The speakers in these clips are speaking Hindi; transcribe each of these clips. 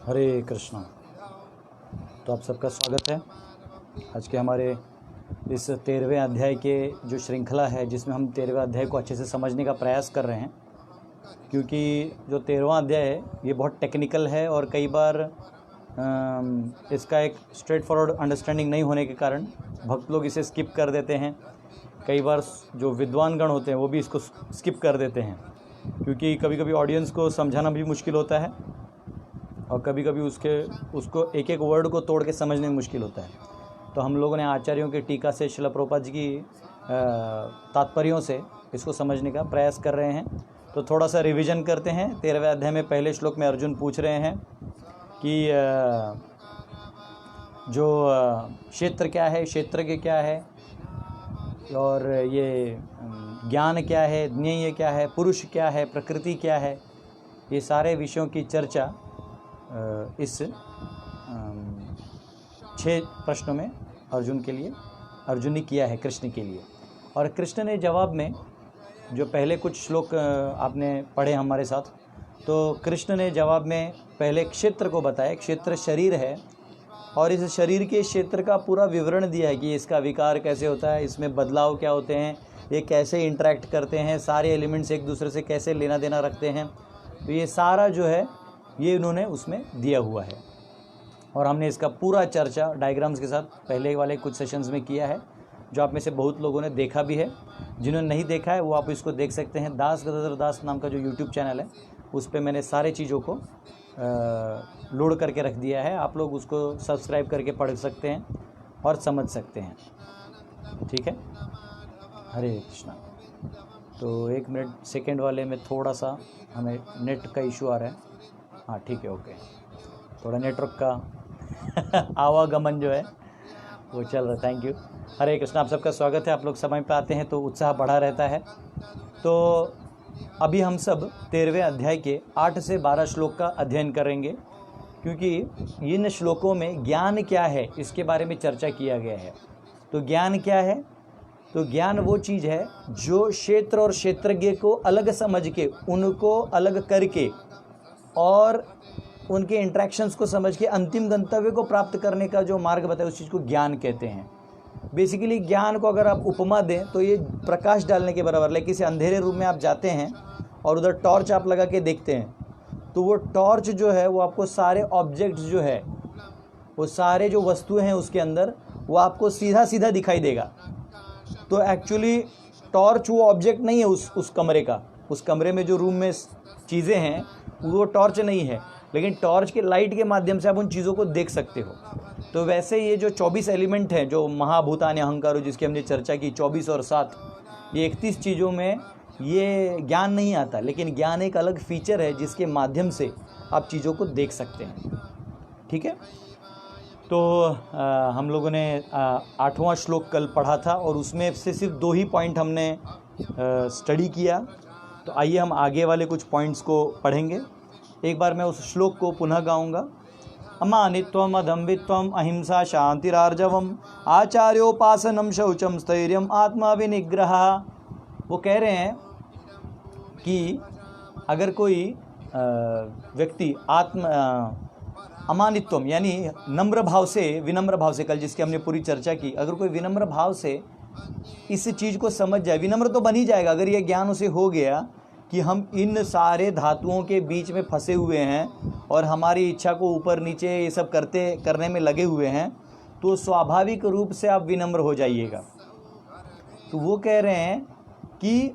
हरे कृष्णा। तो आप सबका स्वागत है आज के हमारे इस 13वें अध्याय के जो श्रृंखला है, जिसमें हम 13वें अध्याय को अच्छे से समझने का प्रयास कर रहे हैं। क्योंकि जो 13वां अध्याय है ये बहुत टेक्निकल है और कई बार इसका एक स्ट्रेट फॉरवर्ड अंडरस्टैंडिंग नहीं होने के कारण भक्त लोग इसे स्किप कर देते हैं। कई बार जो विद्वान गण होते हैं वो भी इसको स्किप कर देते हैं, क्योंकि कभी कभी ऑडियंस को समझाना भी मुश्किल होता है और कभी कभी उसको एक एक वर्ड को तोड़ के समझने में मुश्किल होता है। तो हम लोगों ने आचार्यों की टीका से, श्रील प्रभुपाद जी की तात्पर्यों से इसको समझने का प्रयास कर रहे हैं। तो थोड़ा सा रिवीजन करते हैं। 13वें अध्याय में पहले श्लोक में अर्जुन पूछ रहे हैं कि जो क्षेत्र क्या है, क्षेत्रज्ञ क्या है, और ये ज्ञान क्या है, ज्ञेय क्या है, पुरुष क्या है, प्रकृति क्या है, ये सारे विषयों की चर्चा इस 6 प्रश्नों में अर्जुन ने किया है कृष्ण के लिए। और कृष्ण ने जवाब में, जो पहले कुछ श्लोक आपने पढ़े हमारे साथ, तो कृष्ण ने जवाब में पहले क्षेत्र को बताया। क्षेत्र शरीर है और इस शरीर के क्षेत्र का पूरा विवरण दिया है कि इसका विकार कैसे होता है, इसमें बदलाव क्या होते हैं, ये कैसे इंटरेक्ट करते हैं, सारे एलिमेंट्स एक दूसरे से कैसे लेना देना रखते हैं। तो ये सारा जो है ये इन्होंने उसमें दिया हुआ है और हमने इसका पूरा चर्चा डायग्राम्स के साथ पहले वाले कुछ सेशंस में किया है, जो आप में से बहुत लोगों ने देखा भी है। जिन्होंने नहीं देखा है वो आप इसको देख सकते हैं। दास गदाधर दास नाम का जो यूट्यूब चैनल है उस पर मैंने सारे चीज़ों को लोड करके रख दिया है। आप लोग उसको सब्सक्राइब करके पढ़ सकते हैं और समझ सकते हैं। ठीक है, हरे कृष्णा। तो 1 मिनट सेकेंड वाले में थोड़ा सा हमें नेट का इशू आ रहा है। हाँ ठीक है, ओके। थोड़ा नेटवर्क का आवागमन जो है वो चल रहा है। Thank you. हरे कृष्णा। आप सबका स्वागत है। आप लोग समय पे आते हैं तो उत्साह बढ़ा रहता है। तो अभी हम सब 13वें अध्याय के 8 से 12 श्लोक का अध्ययन करेंगे, क्योंकि इन श्लोकों में ज्ञान क्या है इसके बारे में चर्चा किया गया है। तो ज्ञान क्या है? तो ज्ञान वो चीज़ है जो क्षेत्र और क्षेत्रज्ञ को अलग समझ के, उनको अलग करके और उनके इंट्रैक्शंस को समझ के अंतिम गंतव्य को प्राप्त करने का जो मार्ग बताए उस चीज़ को ज्ञान कहते हैं। बेसिकली ज्ञान को अगर आप उपमा दें तो ये प्रकाश डालने के बराबर। लाइक किसी अंधेरे रूम में आप जाते हैं और उधर टॉर्च आप लगा के देखते हैं, तो वो टॉर्च जो है वो आपको सारे ऑब्जेक्ट्स जो है, वो सारे जो वस्तुएं हैं उसके अंदर, वो आपको सीधा सीधा दिखाई देगा। तो एक्चुअली टॉर्च वो ऑब्जेक्ट नहीं है उस कमरे का। उस कमरे में जो रूम में चीज़ें हैं वो टॉर्च नहीं है, लेकिन टॉर्च के लाइट के माध्यम से आप उन चीज़ों को देख सकते हो। तो वैसे ये जो 24 एलिमेंट हैं, जो महाभूतानि अहंकारो, जिसकी हमने चर्चा की 24 और 7, ये 31 चीज़ों में ये ज्ञान नहीं आता, लेकिन ज्ञान एक अलग फीचर है जिसके माध्यम से आप चीज़ों को देख सकते हैं। ठीक है। तो हम लोगों ने 8वां श्लोक कल पढ़ा था और उसमें से सिर्फ 2 ही पॉइंट हमने स्टडी किया। तो आइए हम आगे वाले कुछ पॉइंट्स को पढ़ेंगे। एक बार मैं उस श्लोक को पुनः गाऊंगा। अमानित्वम अदम्भित्वम अहिंसा शांतिरार्जवम आचार्योपासनम शौचम स्थैर्यम आत्मा विनिग्रह। वो कह रहे हैं कि अगर कोई व्यक्ति अमानित्वम यानी नम्र भाव से, विनम्र भाव से, कल जिसकी हमने पूरी चर्चा की, अगर कोई विनम्र भाव से इस चीज़ को समझ जाए, विनम्र तो बन ही जाएगा अगर ये ज्ञान उसे हो गया कि हम इन सारे धातुओं के बीच में फंसे हुए हैं और हमारी इच्छा को ऊपर नीचे ये सब करने में लगे हुए हैं, तो स्वाभाविक रूप से आप विनम्र हो जाइएगा। तो वो कह रहे हैं कि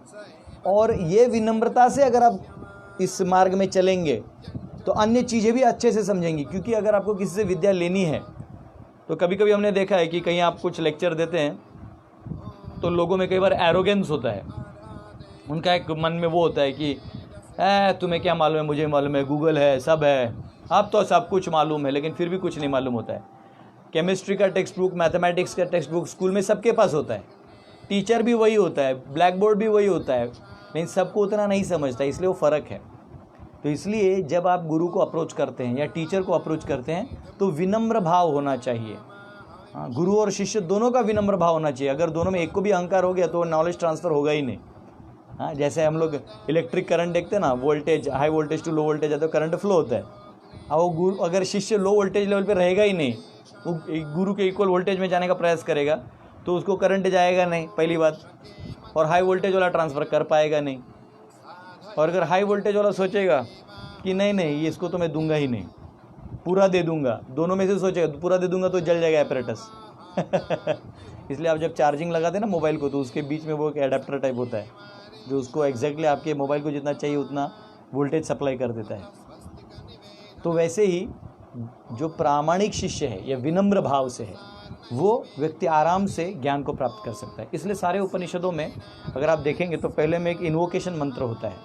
और ये विनम्रता से अगर आप इस मार्ग में चलेंगे तो अन्य चीज़ें भी अच्छे से समझेंगी। क्योंकि अगर आपको किसी से विद्या लेनी है तो कभी कभी हमने देखा है कि कहीं आप कुछ लेक्चर देते हैं तो लोगों में कई बार एरोगेंस होता है। उनका एक मन में वो होता है कि तुम्हें क्या मालूम है, मुझे मालूम है, गूगल है, सब है, अब तो सब कुछ मालूम है, लेकिन फिर भी कुछ नहीं मालूम होता है। केमिस्ट्री का टेक्स्ट बुक, मैथमेटिक्स का टेक्स्ट बुक स्कूल में सबके पास होता है, टीचर भी वही होता है, ब्लैक बोर्ड भी वही होता है, लेकिन सबको उतना नहीं समझता, इसलिए वो फ़र्क है। तो इसलिए जब आप गुरु को अप्रोच करते हैं या टीचर को अप्रोच करते हैं तो विनम्र भाव होना चाहिए। हाँ, गुरु और शिष्य दोनों का विनम्र भाव होना चाहिए। अगर दोनों में एक को भी अहंकार हो गया तो नॉलेज ट्रांसफ़र होगा ही नहीं। हाँ, जैसे हम लोग इलेक्ट्रिक करंट देखते हैं ना, voltage, high voltage to low voltage है तो करंट फ्लो होता है। और वो गुरु, अगर शिष्य लो वोल्टेज लेवल पे रहेगा ही नहीं, वो गुरु के इक्वल वोल्टेज में जाने का प्रयास करेगा तो उसको करंट जाएगा नहीं पहली बात, और हाई वोल्टेज वाला ट्रांसफ़र कर पाएगा नहीं। और अगर हाई वोल्टेज वाला सोचेगा कि नहीं नहीं इसको तो मैं दूंगा ही नहीं, पूरा दे दूंगा, दोनों में से सोचेगा पूरा दे दूंगा तो जल जाएगा एपरेटस। इसलिए आप जब चार्जिंग लगाते हैं ना मोबाइल को, तो उसके बीच में वो एक एडाप्टर टाइप होता है जो उसको एग्जैक्टली आपके मोबाइल को जितना चाहिए उतना वोल्टेज सप्लाई कर देता है। तो वैसे ही जो प्रामाणिक शिष्य है या विनम्र भाव से है, वो व्यक्ति आराम से ज्ञान को प्राप्त कर सकता है। इसलिए सारे उपनिषदों में अगर आप देखेंगे तो पहले में एक इन्वोकेशन मंत्र होता है,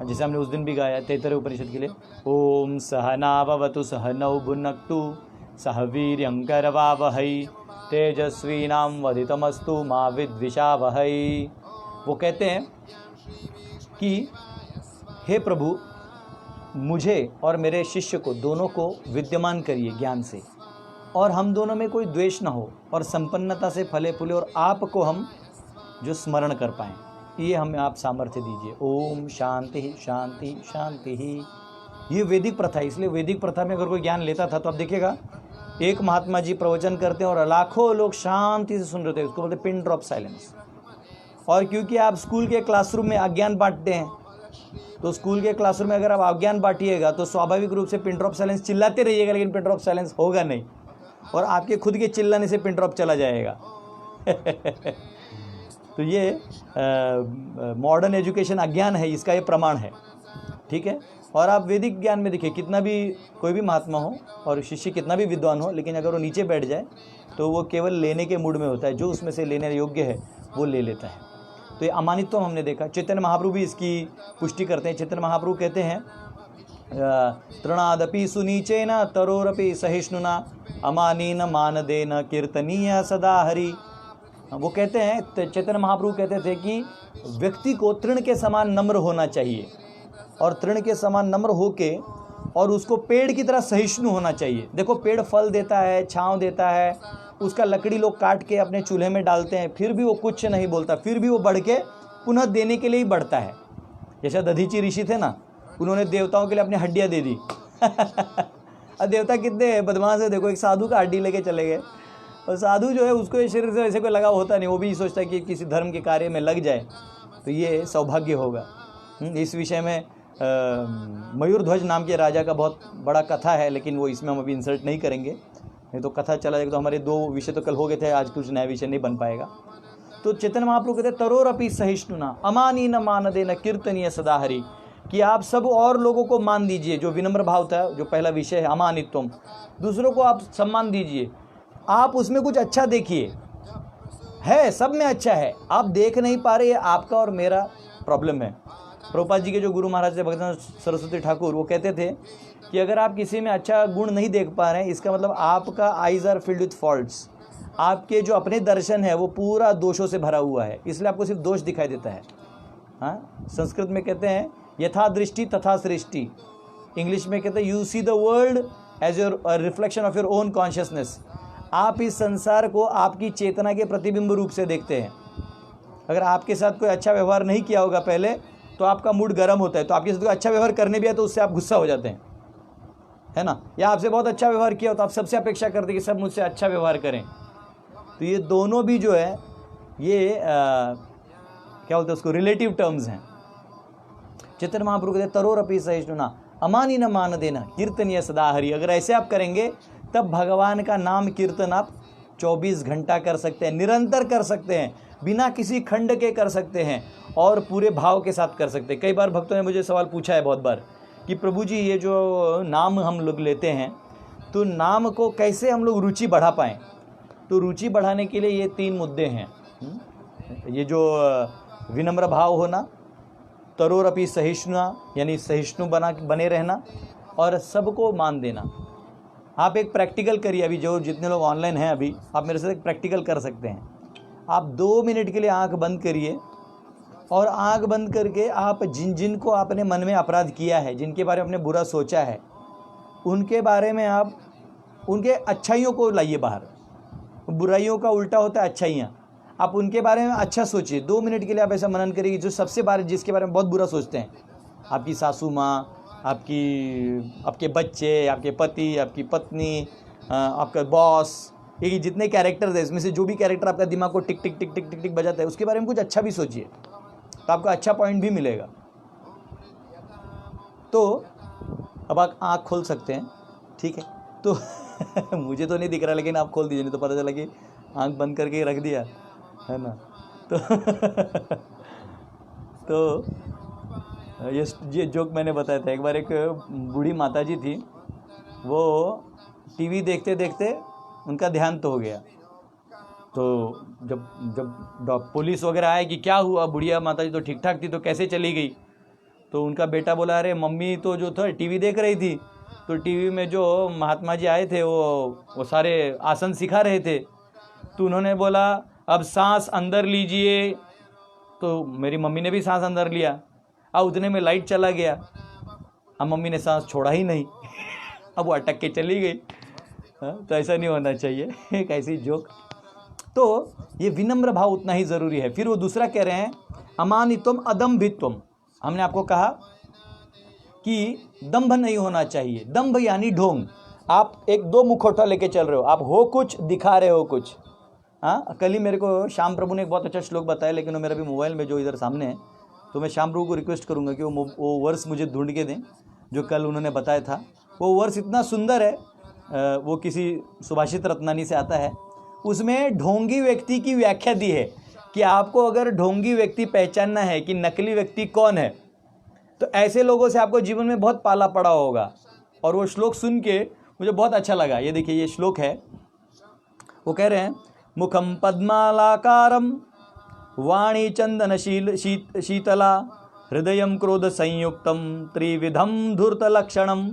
जैसे हमने उस दिन भी गाया तैतरीय उपनिषद के लिए, ओम सहनाववतु सहनौ भुनक्तु सह वीर्यं करवावहै तेजस्वीनावधीतमस्तु मा विद्विषावहै। वो कहते हैं कि हे प्रभु, मुझे और मेरे शिष्य को दोनों को विद्यमान करिए ज्ञान से, और हम दोनों में कोई द्वेष न हो, और संपन्नता से फले फूले, और आपको हम जो स्मरण कर पाएँ, ये हमें आप सामर्थ्य दीजिए। ओम शांति शांति शांति ही। ये वैदिक प्रथा है। इसलिए वैदिक प्रथा में अगर कोई ज्ञान लेता था तो आप देखिएगा एक महात्मा जी प्रवचन करते हैं और लाखों लोग शांति से सुन रहे थे, उसको बोलते पिन ड्रॉप साइलेंस। और क्योंकि आप स्कूल के क्लासरूम में अज्ञान बांटते हैं, तो स्कूल के क्लासरूम में अगर आप अज्ञान बांटिएगा तो स्वाभाविक रूप से पिन ड्रॉप साइलेंस चिल्लाते रहिएगा, लेकिन पिन ड्रॉप साइलेंस होगा नहीं, और आपके खुद के चिल्लाने से पिन ड्रॉप चला जाएगा। तो ये मॉडर्न एजुकेशन अज्ञान है, इसका ये प्रमाण है, ठीक है। और आप वैदिक ज्ञान में देखिए, कितना भी कोई भी महात्मा हो और शिष्य कितना भी विद्वान हो, लेकिन अगर वो नीचे बैठ जाए तो वो केवल लेने के मूड में होता है, जो उसमें से लेने योग्य है वो ले लेता है। तो ये अमानित्व हमने देखा। चैतन्य महाप्रभु भी इसकी पुष्टि करते हैं। चैतन्य महाप्रभु कहते हैं तृणादपि सुनीचेन तरोरपि सहिष्णुना अमानीन मानदेन कीर्तनीय सदा हरि। वो कहते हैं, चैतन्य महाप्रभु कहते थे कि व्यक्ति को तृण के समान नम्र होना चाहिए, और तृण के समान नम्र होके और उसको पेड़ की तरह सहिष्णु होना चाहिए। देखो पेड़ फल देता है, छांव देता है, उसका लकड़ी लोग काट के अपने चूल्हे में डालते हैं, फिर भी वो कुछ नहीं बोलता, फिर भी वो बढ़ के पुनः देने के लिए ही बढ़ता है। जैसे दधीची ऋषि थे ना, उन्होंने देवताओं के लिए अपनी हड्डियाँ दे दी। अब देवता कितने बदमाश है, देखो एक साधु का हड्डी लेके चले गए, और साधु जो है उसको शरीर से वैसे कोई लगाव होता नहीं, वो भी सोचता है कि किसी धर्म के कार्य में लग जाए तो ये सौभाग्य होगा। इस विषय में मयूर ध्वज नाम के राजा का बहुत बड़ा कथा है, लेकिन वो इसमें हम अभी इंसर्ट नहीं करेंगे, नहीं तो कथा चला जाएगा तो हमारे 2 विषय तो कल हो गए थे, आज कुछ नया विषय नहीं बन पाएगा। तो चैतन्य महाप्रभु कहते तरोरपि सहिष्णुना अमानीन मानदेन कीर्तनीय सदा हरि, कि आप सब और लोगों को मान दीजिए, जो विनम्र भाव था, जो पहला विषय है अमानित्वम, दूसरों को आप सम्मान दीजिए। आप उसमें कुछ अच्छा देखिए, है सब में अच्छा है, आप देख नहीं पा रहे, ये आपका और मेरा प्रॉब्लम है। प्रभुपाद जी के जो गुरु महाराज थे भक्तिवेदांत सरस्वती ठाकुर, वो कहते थे कि अगर आप किसी में अच्छा गुण नहीं देख पा रहे हैं, इसका मतलब आपका eyes are filled with faults, आपके जो अपने दर्शन है वो पूरा दोषों से भरा हुआ है, इसलिए आपको सिर्फ दोष दिखाई देता है। हाँ, संस्कृत में कहते हैं यथा दृष्टि तथा सृष्टि, इंग्लिश में कहते हैं you see the world as your reflection of your own consciousness. आप इस संसार को आपकी चेतना के प्रतिबिंब रूप से देखते हैं। अगर आपके साथ कोई अच्छा व्यवहार नहीं किया होगा पहले, तो आपका मूड गर्म होता है, तो आपके साथ कोई अच्छा व्यवहार करने भी है तो उससे आप गुस्सा हो जाते हैं, है ना। या आपसे बहुत अच्छा व्यवहार किया हो तो आप सबसे अपेक्षा करते हैं कि सब मुझसे अच्छा व्यवहार करें। तो ये दोनों भी जो है ये क्या बोलते हैं उसको, रिलेटिव टर्म्स हैं। चैतन्य महाप्रभु कहते तरोरपि सहिष्णुना अमानीन मानदेन कीर्तनीय सदा हरि। अगर ऐसे आप करेंगे तब भगवान का नाम कीर्तन आप 24 घंटा कर सकते हैं, निरंतर कर सकते हैं, बिना किसी खंड के कर सकते हैं, और पूरे भाव के साथ कर सकते हैं। कई बार भक्तों ने मुझे सवाल पूछा है बहुत बार कि प्रभु जी ये जो नाम हम लोग लेते हैं, तो नाम को कैसे हम लोग रुचि बढ़ा पाएँ। तो रुचि बढ़ाने के लिए ये 3 मुद्दे हैं। ये जो विनम्र भाव होना, तरोरपि सहिष्णुना यानी सहिष्णु बने रहना, और सबको मान देना। आप एक प्रैक्टिकल करिए, अभी जो जितने लोग ऑनलाइन हैं अभी आप मेरे साथ एक प्रैक्टिकल कर सकते हैं। आप 2 मिनट के लिए आंख बंद करिए, और आंख बंद करके आप जिन को आपने मन में अपराध किया है, जिनके बारे में आपने बुरा सोचा है, उनके बारे में आप उनके अच्छाइयों को लाइए बाहर। बुराइयों का उल्टा होता है अच्छाइयाँ। आप उनके बारे में अच्छा सोचिए। 2 मिनट के लिए आप ऐसा मनन करिए जो सबसे बारे जिसके बारे में बहुत बुरा सोचते हैं, आपकी सासू माँ, आपके बच्चे, आपके पति, आपकी पत्नी, आपका बॉस, ये जितने कैरेक्टर्स हैं इसमें से जो भी कैरेक्टर आपका दिमाग को टिक टिक टिक टिक टिक टिक बजाता है उसके बारे में कुछ अच्छा भी सोचिए तो आपको अच्छा पॉइंट भी मिलेगा। तो अब आप आँख खोल सकते हैं, ठीक है। तो मुझे तो नहीं दिख रहा लेकिन आप खोल दीजिए, नहीं तो पता चला कि आँख बंद करके रख दिया है ना। तो ये जोक मैंने बताया था। एक बार एक बूढ़ी माताजी थी, वो टीवी देखते देखते उनका ध्यान तो हो गया। तो जब पुलिस वगैरह आए कि क्या हुआ, बुढ़िया माताजी तो ठीक ठाक थी तो कैसे चली गई, तो उनका बेटा बोला अरे मम्मी तो जो था टीवी देख रही थी, तो टीवी में जो महात्मा जी आए थे वो सारे आसन सिखा रहे थे, तो उन्होंने बोला अब सांस अंदर लीजिए, तो मेरी मम्मी ने भी सांस अंदर लिया। अब उतने में लाइट चला गया, अब मम्मी ने सांस छोड़ा ही नहीं। अब वो अटक के चली गई। तो ऐसा नहीं होना चाहिए। एक ऐसी जोक। तो ये विनम्र भाव उतना ही ज़रूरी है। फिर वो दूसरा कह रहे हैं अमानित्वम अदम्भित्वम। हमने आपको कहा कि दंभ नहीं होना चाहिए। दंभ यानी ढोंग। आप एक दो मुखौटा लेके चल रहे हो, आप हो कुछ दिखा रहे हो कुछ। हाँ, कल ही मेरे को श्याम प्रभु ने एक बहुत अच्छा श्लोक बताया, लेकिन वो मेरा भी मोबाइल में जो इधर सामने है, तो मैं श्याम प्रभु को रिक्वेस्ट करूंगा कि वो वर्स मुझे ढूंढ के दें जो कल उन्होंने बताया था। वो वर्स इतना सुंदर है, वो किसी सुभाषित रत्नानी से आता है। उसमें ढोंगी व्यक्ति की व्याख्या दी है कि आपको अगर ढोंगी व्यक्ति पहचानना है कि नकली व्यक्ति कौन है, तो ऐसे लोगों से आपको जीवन में बहुत पाला पड़ा होगा। और वो श्लोक सुन के मुझे बहुत अच्छा लगा। ये देखिए, ये श्लोक है। वो कह रहे हैं मुखम पद्मालाकारम वाणी चंदन शीतला हृदयम क्रोध संयुक्तम त्रिविधम धूर्त लक्षणम।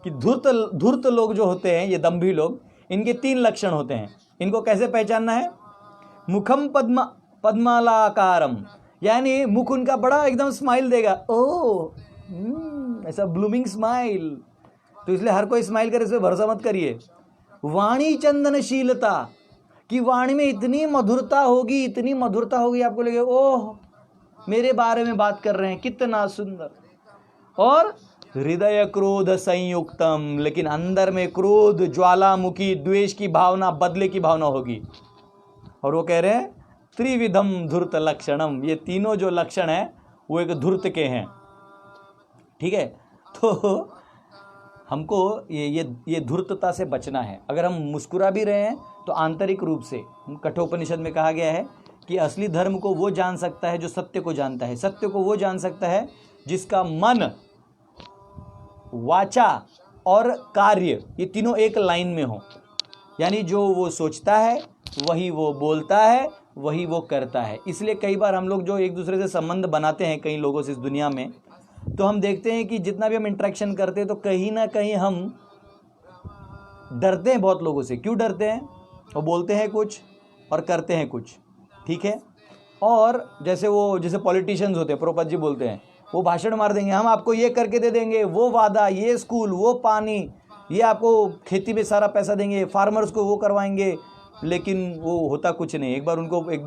कि धूर्त लोग जो होते हैं, ये दंभी लोग, इनके 3 लक्षण होते हैं। इनको कैसे पहचानना है? मुखम पद्मालाकारम, यानी मुख उनका बड़ा एकदम स्माइल देगा, ऐसा ब्लूमिंग स्माइल। तो इसलिए हर कोई स्माइल करे, इसमें भरोसा मत करिए। वाणी चंदनशीलता, कि वाणी में इतनी मधुरता होगी, इतनी मधुरता होगी, आपको लगे ओह मेरे बारे में बात कर रहे हैं, कितना सुंदर। और हृदय क्रोध संयुक्तम, लेकिन अंदर में क्रोध, ज्वालामुखी, द्वेष की भावना, बदले की भावना होगी। और वो कह रहे हैं त्रिविधम धूर्त लक्षणम, ये तीनों जो लक्षण है वो एक धूर्त के हैं। ठीक है, तो हमको ये धूर्तता से बचना है। अगर हम मुस्कुरा भी रहे हैं तो आंतरिक रूप से, कठोपनिषद में कहा गया है कि असली धर्म को वो जान सकता है जो सत्य को जानता है। सत्य को वो जान सकता है जिसका मन, वाचा और कार्य, ये तीनों एक लाइन में हो। यानी जो वो सोचता है वही वो बोलता है, वही वो करता है। इसलिए कई बार हम लोग जो एक दूसरे से संबंध बनाते हैं कई लोगों से इस दुनिया में, तो हम देखते हैं कि जितना भी हम इंटरेक्शन करते हैं तो कहीं ना कहीं हम डरते हैं बहुत लोगों से। क्यों डरते हैं? वो बोलते हैं कुछ और करते हैं कुछ। ठीक है, और जैसे पॉलिटिशियंस होते हैं, प्रभुपाद जी बोलते हैं, वो भाषण मार देंगे, हम आपको ये करके दे देंगे, वो वादा, ये स्कूल, वो पानी, ये आपको खेती में सारा पैसा देंगे, फार्मर्स को वो करवाएंगे, लेकिन वो होता कुछ नहीं। एक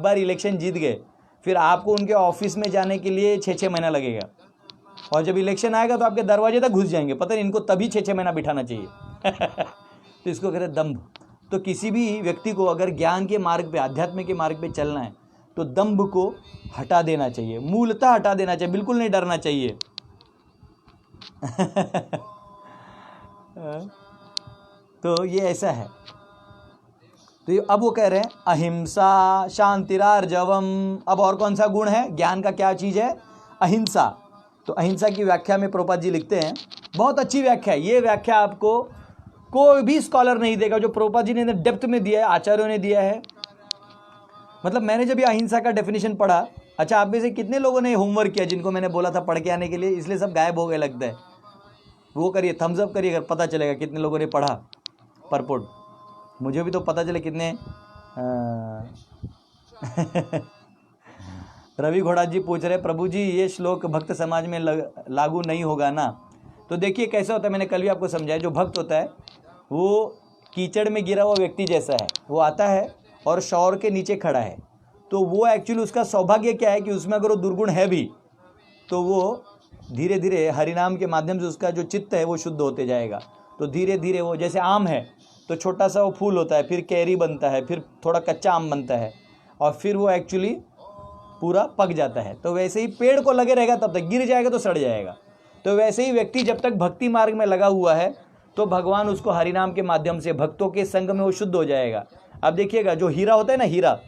बार इलेक्शन जीत गए, फिर आपको उनके ऑफिस में जाने के लिए 6-6 महीना लगेगा, और जब इलेक्शन आएगा तो आपके दरवाजे तक घुस जाएंगे। पता नहीं इनको तभी 6-6 महीना बिठाना चाहिए। तो इसको कहते हैं दंभ। तो किसी भी व्यक्ति को अगर ज्ञान के मार्ग पे, अध्यात्म के मार्ग पे चलना है तो दंभ को हटा देना चाहिए, मूलतः हटा देना चाहिए, बिल्कुल नहीं डरना चाहिए। तो ये ऐसा है। तो अब वो कह रहे हैं अहिंसा शांतिरार्जवम। अब और कौन सा गुण है? ज्ञान का क्या चीज़ है? अहिंसा। तो अहिंसा की व्याख्या में प्रभुपाद जी लिखते हैं, बहुत अच्छी व्याख्या है। ये व्याख्या आपको कोई भी स्कॉलर नहीं देगा, जो प्रभुपाद जी ने डेप्थ में दिया है, आचार्यों ने दिया है। मतलब मैंने जब ये अहिंसा का डेफिनेशन पढ़ा, अच्छा आप में से कितने लोगों ने होमवर्क किया जिनको मैंने बोला था पढ़ के आने के लिए? इसलिए सब गायब हो गए लगता है। वो करिए, थम्स अप करिए, अगर पता चलेगा कितने लोगों ने पढ़ा परपोट। मुझे भी तो पता चले कितने। रवि घोड़ा जी पूछ रहे, प्रभु जी ये श्लोक भक्त समाज में लागू नहीं होगा ना? तो देखिए कैसा होता है, मैंने कल भी आपको समझाया। जो भक्त होता है वो कीचड़ में गिरा हुआ व्यक्ति जैसा है। वो आता है और शॉवर के नीचे खड़ा है, तो वो एक्चुअली उसका सौभाग्य क्या है कि उसमें अगर वो दुर्गुण है भी तो वो धीरे धीरे हरिनाम के माध्यम से उसका जो चित्त है वो शुद्ध होते जाएगा। तो धीरे धीरे वो, जैसे आम है तो छोटा सा वो फूल होता है, फिर कैरी बनता है, फिर थोड़ा कच्चा आम बनता है, और फिर वो एक्चुअली पूरा पक जाता है। तो वैसे ही पेड़ को लगे रहेगा तब तक, गिर जाएगा तो सड़ जाएगा। तो वैसे ही व्यक्ति जब तक भक्ति मार्ग में लगा हुआ है तो भगवान उसको हरिनाम के माध्यम से, भक्तों के संग में वो शुद्ध हो जाएगा। अब देखिएगा, जो हीरा होता है ना, हीरा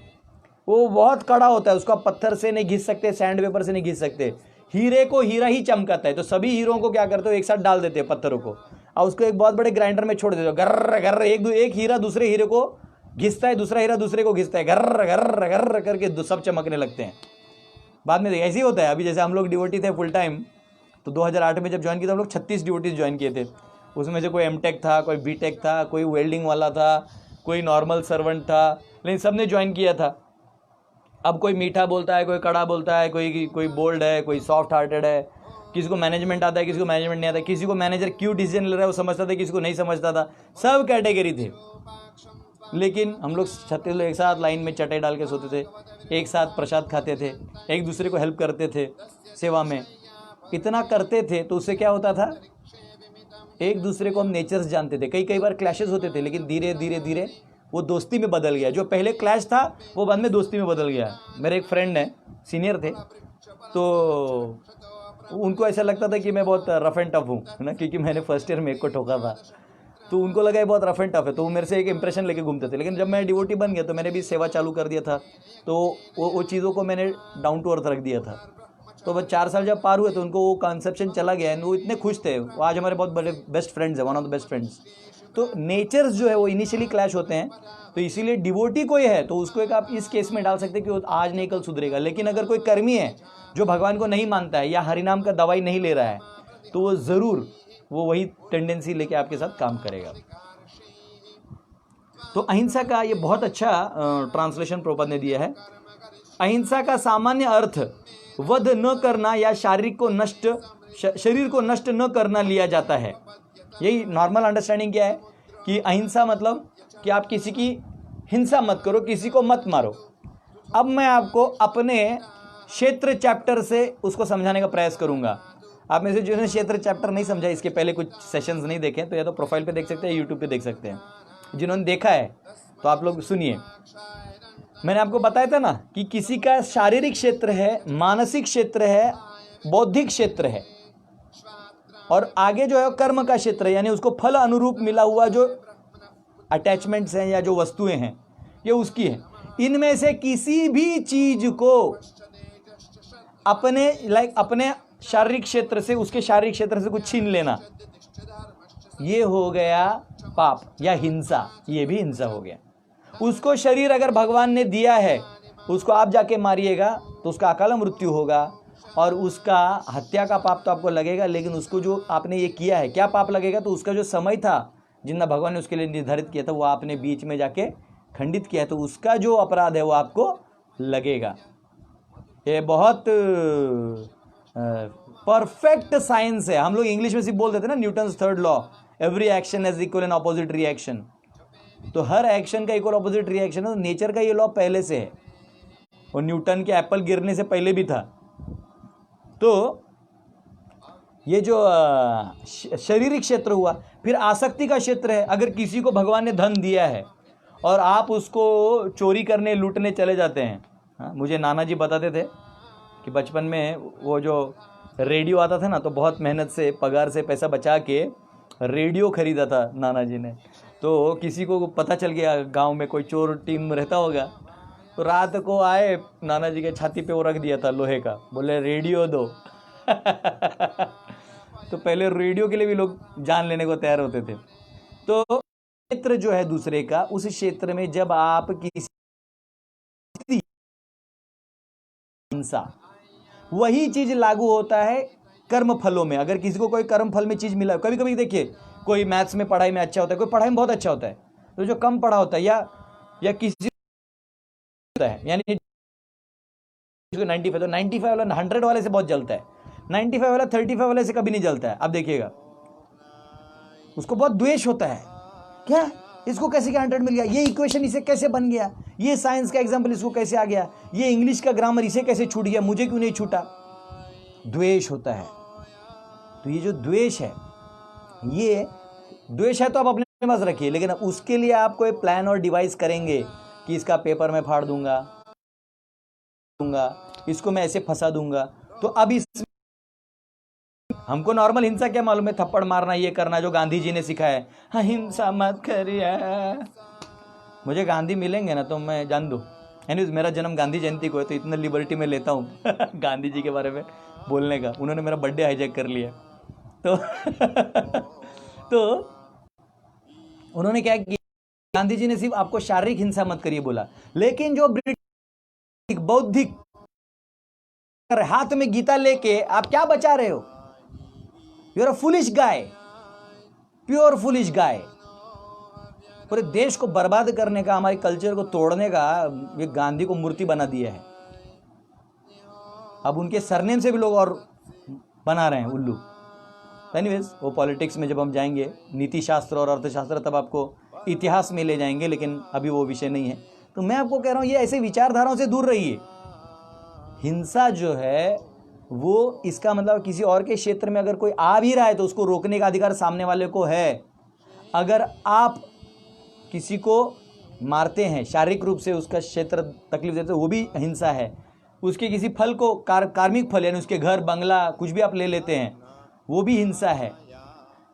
वो बहुत कड़ा होता है, उसको आप पत्थर से नहीं घिस सकते, सैंड पेपर से नहीं घिस सकते। हीरे को हीरा ही चमकाता है। तो सभी हीरों को क्या करते हो, एक साथ डाल देते हैं पत्थरों को, और उसको एक बहुत बड़े ग्राइंडर में छोड़ देते हो, गर्र गर्र, एक हीरा दूसरे हीरे को घिसता है, दूसरा हीरा दूसरे को घिसता है, गर्र गर्र गर्र करके सब चमकने लगते हैं। बाद में ऐसे ही होता है। अभी जैसे हम लोग डिवोटी थे फुल टाइम, तो 2008 में जब ज्वाइन किया था हम लोग 36 डिवोटीज ज्वाइन किए थे। उसमें से कोई एमटेक था, कोई बीटेक था, कोई वेल्डिंग वाला था, कोई नॉर्मल सर्वेंट था, लेकिन सब ने ज्वाइन किया था। अब कोई मीठा बोलता है, कोई कड़ा बोलता है, कोई बोल्ड है, कोई सॉफ्ट हार्टेड है, किसी को मैनेजमेंट आता है, किसी को मैनेजमेंट नहीं आता, किसी को मैनेजर क्यों डिसीजन ले रहा है वो समझता था, किसी को नहीं समझता था। सब कैटेगरी थे। लेकिन हम लोग 36 लोग एक साथ लाइन में चटाई डाल के सोते थे, एक साथ प्रसाद खाते थे, एक दूसरे को हेल्प करते थे सेवा में। इतना करते थे तो उससे क्या होता था, एक दूसरे को हम नेचर्स जानते थे। कई बार क्लैशेस होते थे, लेकिन धीरे धीरे धीरे वो दोस्ती में बदल गया। जो पहले क्लैश था वो बाद में दोस्ती में बदल गया। मेरे एक फ्रेंड है, सीनियर थे, तो उनको ऐसा लगता था कि मैं बहुत रफ एंड टफ हूँ ना, क्योंकि मैंने फर्स्ट ईयर में एक को ठोका था, तो उनको लगा ये बहुत रफ एंड टफ है, तो वो मेरे से एक इंप्रेशन लेके घूमते थे। लेकिन जब मैं डिवोटी बन गया तो मैंने भी सेवा चालू कर दिया था, तो वो चीज़ों को मैंने डाउन टू अर्थ रख दिया था। तो बस 4 साल जब पार हुए तो उनको वो कॉन्सेप्शन चला गया एंड वो इतने खुश थे। वो आज हमारे बहुत बड़े बेस्ट फ्रेंड्स हैं, one of the best friends. तो नेचर्स जो है वो इनिशियली क्लैश होते हैं, तो इसीलिए डिवोटी कोई है तो उसको एक आप इस केस में डाल सकते हैं कि वो आज नहीं कल सुधरेगा। लेकिन अगर कोई कर्मी है जो भगवान को नहीं मानता है या हरिनाम का दवाई नहीं ले रहा है, तो वो ज़रूर वो वही टेंडेंसी लेके आपके साथ काम करेगा। तो अहिंसा का ये बहुत अच्छा ट्रांसलेशन प्रभुपाद ने दिया है। अहिंसा का सामान्य अर्थ वध न करना या शरीर को नष्ट न करना लिया जाता है। यही नॉर्मल अंडरस्टैंडिंग क्या है कि अहिंसा मतलब कि आप किसी की हिंसा मत करो, किसी को मत मारो। अब मैं आपको अपने क्षेत्र चैप्टर से उसको समझाने का प्रयास करूंगा। आप में से जिन्होंने क्षेत्र चैप्टर नहीं समझा, इसके पहले कुछ सेशंस नहीं देखे, तो या तो प्रोफाइल पे देख सकते हैं, यूट्यूब पे देख सकते हैं। जिन्होंने देखा है तो आप लोग सुनिए। मैंने आपको बताया था ना कि किसी का शारीरिक क्षेत्र है, मानसिक क्षेत्र है, बौद्धिक क्षेत्र है, और आगे जो है कर्म का क्षेत्र है, यानी उसको फल अनुरूप मिला हुआ जो अटैचमेंट्स हैं या जो वस्तुएं हैं ये उसकी है। इनमें से किसी भी चीज को अपने शारीरिक क्षेत्र से, उसके शारीरिक क्षेत्र से कुछ छीन लेना, ये हो गया पाप या हिंसा। ये भी हिंसा हो गया। उसको शरीर अगर भगवान ने दिया है, उसको आप जाके मारिएगा तो उसका अकाल मृत्यु होगा और उसका हत्या का पाप तो आपको लगेगा। लेकिन उसको जो आपने ये किया है, क्या पाप लगेगा, तो उसका जो समय था जितना भगवान ने उसके लिए निर्धारित किया था वो आपने बीच में जाके खंडित किया है, तो उसका जो अपराध है वो आपको लगेगा। ये बहुत परफेक्ट साइंस है। हम लोग इंग्लिश में सिर्फ बोल देते हैं ना, Newton's third law, every action has equal and opposite reaction. तो हर एक्शन का इक्वल ऑपोजिट रिएक्शन है। तो नेचर का ये लॉ पहले से है, और न्यूटन के एप्पल गिरने से पहले भी था। तो ये जो शारीरिक क्षेत्र हुआ, फिर आसक्ति का क्षेत्र है। अगर किसी को भगवान ने धन दिया है और आप उसको चोरी करने, लूटने चले जाते हैं। हाँ, मुझे नाना जी बताते थे कि बचपन में वो जो रेडियो आता था ना, तो बहुत मेहनत से पगार से पैसा बचा के रेडियो खरीदा था नाना जी ने। तो किसी को पता चल गया, गांव में कोई चोर टीम रहता होगा, तो रात को आए, नाना जी के छाती पे वो रख दिया था लोहे का, बोले रेडियो दो। तो पहले रेडियो के लिए भी लोग जान लेने को तैयार होते थे। तो क्षेत्र जो है दूसरे का, उस क्षेत्र में जब आप किसी हिंसा, वही चीज लागू होता है कर्म फलों में। अगर किसी को कोई कर्म फल में चीज मिला, कभी कभी देखिए कोई मैथ्स में पढ़ाई में अच्छा होता है, कोई पढ़ाई में बहुत अच्छा होता है, तो जो कम पढ़ा होता है या किसी होता है, यानी 95, तो 95 वाला 100 वाले से बहुत जलता है, 95 वाला 35 वाले से कभी नहीं जलता है। अब देखिएगा, उसको बहुत द्वेष होता है, क्या इसको कैसे क्या 100 मिल गया, ये इक्वेशन इसे कैसे बन गया, ये साइंस का एग्जाम्पल इसको कैसे आ गया, ये इंग्लिश का ग्रामर इसे कैसे छूट गया, मुझे क्यों नहीं छूटा। द्वेष होता है। तो ये जो द्वेष है, ये द्वेष है तो आप अपने पास रखिए, लेकिन उसके लिए आप कोई प्लान और डिवाइस करेंगे कि इसका पेपर मैं फाड़ दूंगा, इसको मैं ऐसे फंसा दूंगा, तो अब इस हमको नॉर्मल हिंसा क्या मालूम है, थप्पड़ मारना, ये करना जो गांधी जी ने सिखाया है, हाँ हिंसा मत करिए। मुझे गांधी मिलेंगे ना तो मैं जान दूँ, एनीवेज मेरा जन्म गांधी जयंती को है तो इतना लिबर्टी में लेता हूँ गांधी जी के बारे में बोलने का। उन्होंने मेरा बर्थडे हाईजैक कर लिया तो तो उन्होंने क्या किया, गांधी जी ने सिर्फ आपको शारीरिक हिंसा मत करिए बोला, लेकिन जो ब्रिटिश बौद्धिक हाथ में गीता लेके आप क्या बचा रहे हो, you are a foolish guy, pure foolish guy. पूरे देश को बर्बाद करने का, हमारे कल्चर को तोड़ने का ये गांधी को मूर्ति बना दिया है। अब उनके सरनेम से भी लोग और बना रहे हैं उल्लू। एनीवेज वो पॉलिटिक्स में जब हम जाएंगे, नीति शास्त्र और अर्थशास्त्र, तब आपको इतिहास में ले जाएंगे, लेकिन अभी वो विषय नहीं है। तो मैं आपको कह रहा हूँ ये ऐसे विचारधाराओं से दूर रहिए। हिंसा जो है वो, इसका मतलब किसी और के क्षेत्र में अगर कोई आ भी रहा है तो उसको रोकने का अधिकार सामने वाले को है। अगर आप किसी को मारते हैं शारीरिक रूप से, उसका क्षेत्र तकलीफ देते, वो भी हिंसा है। उसके किसी फल को कार्मिक फल यानी उसके घर बंगला कुछ भी आप ले लेते हैं, वो भी हिंसा है।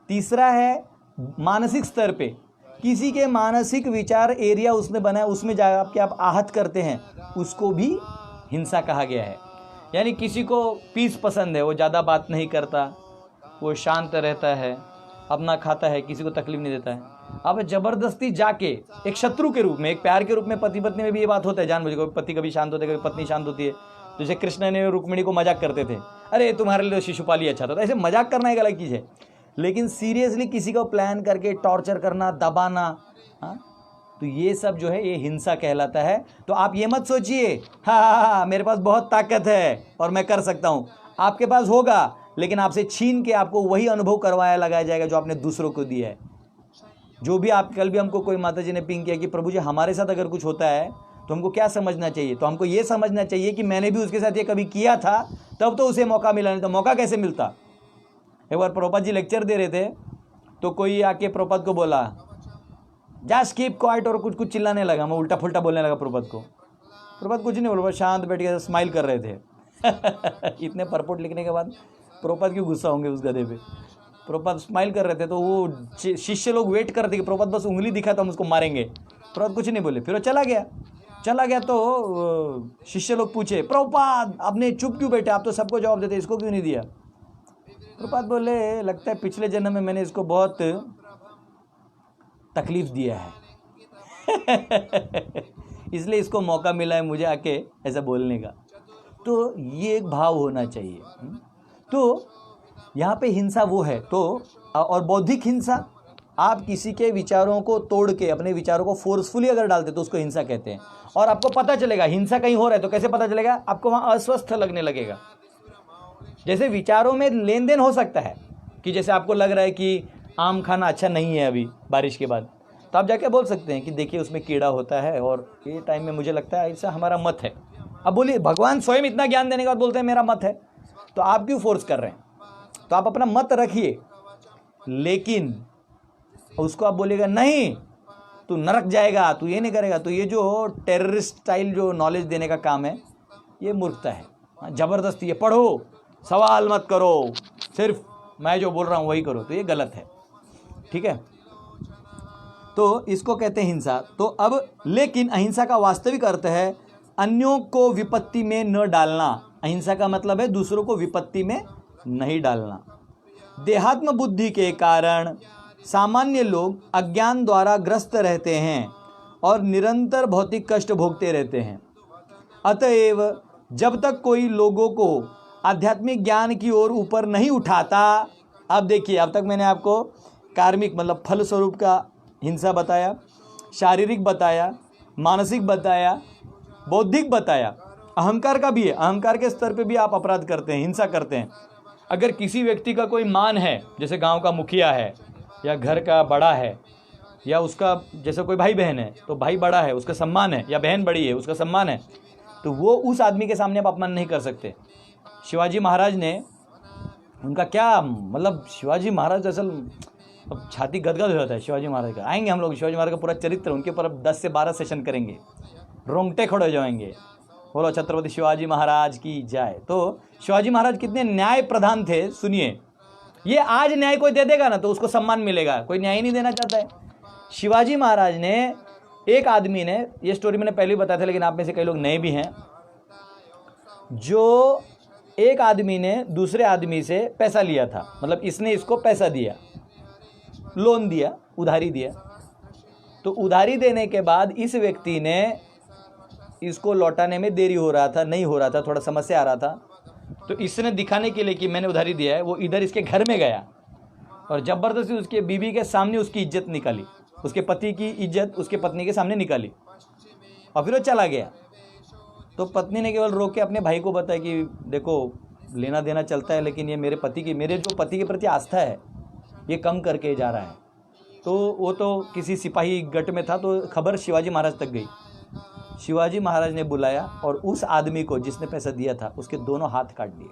तीसरा है मानसिक स्तर पे, किसी के मानसिक विचार एरिया उसने बनाया, उसमें जा के आप आहत करते हैं, उसको भी हिंसा कहा गया है। यानी किसी को पीस पसंद है, वो ज़्यादा बात नहीं करता, वो शांत रहता है, अपना खाता है, किसी को तकलीफ नहीं देता है। अब जबरदस्ती जाके एक शत्रु के रूप में, एक प्यार के रूप में, पति पत्नी में भी ये बात होता है, जानबूझ के पति कभी शांत होता है, कभी पत्नी शांत होती है। जैसे कृष्ण ने रुक्मिणी को मजाक करते थे, अरे तुम्हारे लिए तो शिशुपाली अच्छा था, तो ऐसे मजाक करना एक अलग चीज़ है, लेकिन सीरियसली किसी को प्लान करके टॉर्चर करना, दबाना, हाँ, तो ये सब जो है ये हिंसा कहलाता है। तो आप ये मत सोचिए हाँ मेरे पास बहुत ताकत है और मैं कर सकता हूँ, आपके पास होगा, लेकिन आपसे छीन के आपको वही अनुभव करवाया लगाया जाएगा जो आपने दूसरों को दिया है। जो भी आप, कल भी हमको कोई माता जी ने पिंग किया कि प्रभु जी हमारे साथ अगर कुछ होता है तो हमको क्या समझना चाहिए, तो हमको ये समझना चाहिए कि मैंने भी उसके साथ ये कभी किया था, तब तो उसे मौका मिला, नहीं तो मौका कैसे मिलता। एक बार प्रभुपाद जी लेक्चर दे रहे थे तो कोई आके प्रभुपाद को बोला जस्ट कीप क्वाइट, और कुछ कुछ चिल्लाने लगा, मैं उल्टा फुल्टा बोलने लगा प्रभुपाद को। प्रभुपाद कुछ नहीं बोला, शांत बैठ के स्माइल कर रहे थे इतने परपोट लिखने के बाद प्रभुपाद क्यों गुस्सा होंगे उस गधे पे। प्रभुपाद स्माइल कर रहे थे तो वो शिष्य लोग वेट कर रहे थे कि प्रभुपाद बस उंगली दिखा तो हम उसको मारेंगे। प्रभुपाद कुछ नहीं बोले, फिर वो चला गया तो शिष्य लोग पूछे प्रभुपाद आपने चुप क्यों बैठे, आप तो सबको जवाब देते, इसको क्यों नहीं दिया। प्रभुपाद बोले लगता है पिछले जन्म में मैंने इसको बहुत तकलीफ दिया है इसलिए इसको मौका मिला है मुझे आके ऐसा बोलने का। तो ये एक भाव होना चाहिए। तो यहाँ पे हिंसा वो है। तो और बौद्धिक हिंसा, आप किसी के विचारों को तोड़ के अपने विचारों को फोर्सफुली अगर डालते तो उसको हिंसा कहते हैं। और आपको पता चलेगा हिंसा कहीं हो रहा है तो कैसे पता चलेगा, आपको वहाँ अस्वस्थ लगने लगेगा। जैसे विचारों में लेन देन हो सकता है कि जैसे आपको लग रहा है कि आम खाना अच्छा नहीं है अभी बारिश के बाद, तो आप जाके बोल सकते हैं कि देखिए उसमें कीड़ा होता है और ये टाइम में मुझे लगता है ऐसा हमारा मत है। अब बोलिए भगवान स्वयं इतना ज्ञान देने के बाद बोलते हैं मेरा मत है, तो आप क्यों फोर्स कर रहे हैं। तो आप अपना मत रखिए, लेकिन उसको आप बोलेगा नहीं तू नरक जाएगा, तू ये नहीं करेगा, तो ये जो टेररिस्ट स्टाइल जो नॉलेज देने का काम है ये मूर्खता है। ज़बरदस्ती, ये पढ़ो, सवाल मत करो, सिर्फ मैं जो बोल रहा हूँ वही करो, तो ये गलत है। ठीक है, तो इसको कहते हैं हिंसा। तो अब लेकिन अहिंसा का वास्तविक अर्थ है अन्यों को विपत्ति में न डालना। अहिंसा का मतलब है दूसरों को विपत्ति में नहीं डालना। देहात्म बुद्धि के कारण सामान्य लोग अज्ञान द्वारा ग्रस्त रहते हैं और निरंतर भौतिक कष्ट भोगते रहते हैं। अतएव जब तक कोई लोगों को आध्यात्मिक ज्ञान की ओर ऊपर नहीं उठाता, अब देखिए अब तक मैंने आपको कार्मिक मतलब फल स्वरूप का हिंसा बताया, शारीरिक बताया, मानसिक बताया, बौद्धिक बताया, अहंकार का भी है। अहंकार के स्तर पे भी आप अपराध करते हैं, हिंसा करते हैं। अगर किसी व्यक्ति का कोई मान है, जैसे गांव का मुखिया है या घर का बड़ा है या उसका जैसे कोई भाई बहन है तो भाई बड़ा है उसका सम्मान है, या बहन बड़ी है उसका सम्मान है, तो वो उस आदमी के सामने आप अपमान नहीं कर सकते। शिवाजी महाराज ने उनका क्या मतलब, शिवाजी महाराज असल अब छाती गदगद हो जाता है शिवाजी महाराज का। आएंगे हम लोग शिवाजी महाराज का पूरा चरित्र, उनके ऊपर अब 10 से 12 सेशन करेंगे, रोंगटे खड़े हो जाएंगे। बोलो छत्रपति शिवाजी महाराज की जय। तो शिवाजी महाराज कितने न्याय प्रधान थे, सुनिए। ये आज न्याय कोई दे देगा ना तो उसको सम्मान मिलेगा, कोई न्याय नहीं देना चाहता है। शिवाजी महाराज ने, एक आदमी ने, ये स्टोरी मैंने पहले ही बताया था लेकिन आप में से कई लोग नए भी हैं, जो एक आदमी ने दूसरे आदमी से पैसा लिया था, मतलब इसने इसको पैसा दिया, लोन दिया, उधारी दिया। तो उधारी देने के बाद इस व्यक्ति ने इसको लौटाने में देरी हो रहा था, नहीं हो रहा था, थोड़ा समस्या आ रहा था। तो इसने दिखाने के लिए कि मैंने उधारी दिया है, वो इधर इसके घर में गया और ज़बरदस्ती उसके बीवी के सामने उसकी इज्जत निकाली, उसके पति की इज्जत उसके पत्नी के सामने निकाली और फिर वो चला गया। तो पत्नी ने केवल रोक के अपने भाई को बताया कि देखो लेना देना चलता है लेकिन ये मेरे जो पति के प्रति आस्था है ये कम करके जा रहा है। तो वो तो किसी सिपाही गट में था, तो खबर शिवाजी महाराज तक गई। शिवाजी महाराज ने बुलाया और उस आदमी को जिसने पैसा दिया था उसके दोनों हाथ काट दिए।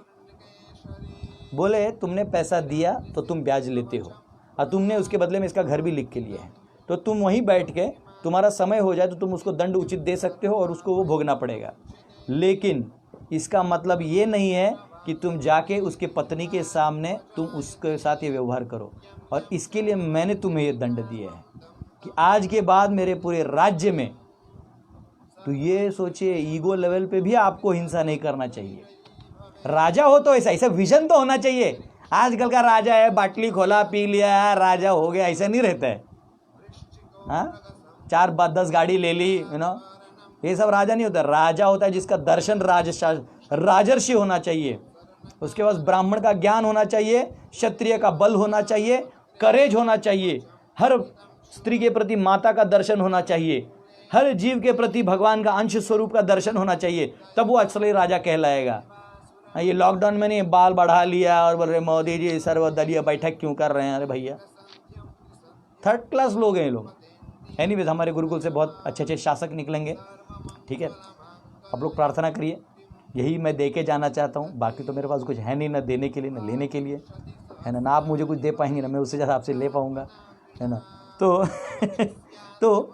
बोले तुमने पैसा दिया तो तुम ब्याज लेते हो और तुमने उसके बदले में इसका घर भी लिख के लिया है, तो तुम वहीं बैठ के, तुम्हारा समय हो जाए तो तुम उसको दंड उचित दे सकते हो और उसको वो भोगना पड़ेगा। लेकिन इसका मतलब ये नहीं है कि तुम जाके उसके पत्नी के सामने तुम उसके साथ ये व्यवहार करो, और इसके लिए मैंने तुम्हें ये दंड दिया है कि आज के बाद मेरे पूरे राज्य में, तो ये सोचिए ईगो लेवल पे भी आपको हिंसा नहीं करना चाहिए। राजा हो तो ऐसा विजन तो होना चाहिए। आजकल का राजा है बाटली खोला पी लिया राजा हो गया, ऐसा नहीं रहता है। हाँ 4-10 गाड़ी ले ली, ये सब राजा नहीं होता। राजा होता है जिसका दर्शन राजर्षि होना चाहिए, उसके पास ब्राह्मण का ज्ञान होना चाहिए, क्षत्रिय का बल होना चाहिए, करेज होना चाहिए, हर स्त्री के प्रति माता का दर्शन होना चाहिए, हर जीव के प्रति भगवान का अंश स्वरूप का दर्शन होना चाहिए, तब वो असली राजा कहलाएगा। ये लॉकडाउन में नहीं बाल बढ़ा लिया और बोल रहे मोदी जी सर्वदलीय बैठक क्यों कर रहे हैं। अरे भैया 3rd क्लास लोग हैं ये लोग। एनीवेज हमारे गुरुकुल से बहुत अच्छे अच्छे शासक निकलेंगे, ठीक है। आप लोग प्रार्थना करिए, यही मैं दे के जाना चाहता हूँ। बाकी तो मेरे पास कुछ है नहीं, ना देने के लिए ना लेने के लिए, है ना। आप मुझे कुछ दे पाएंगे ना मैं उससे ज़्यादा आपसे ले पाऊँगा, है ना। तो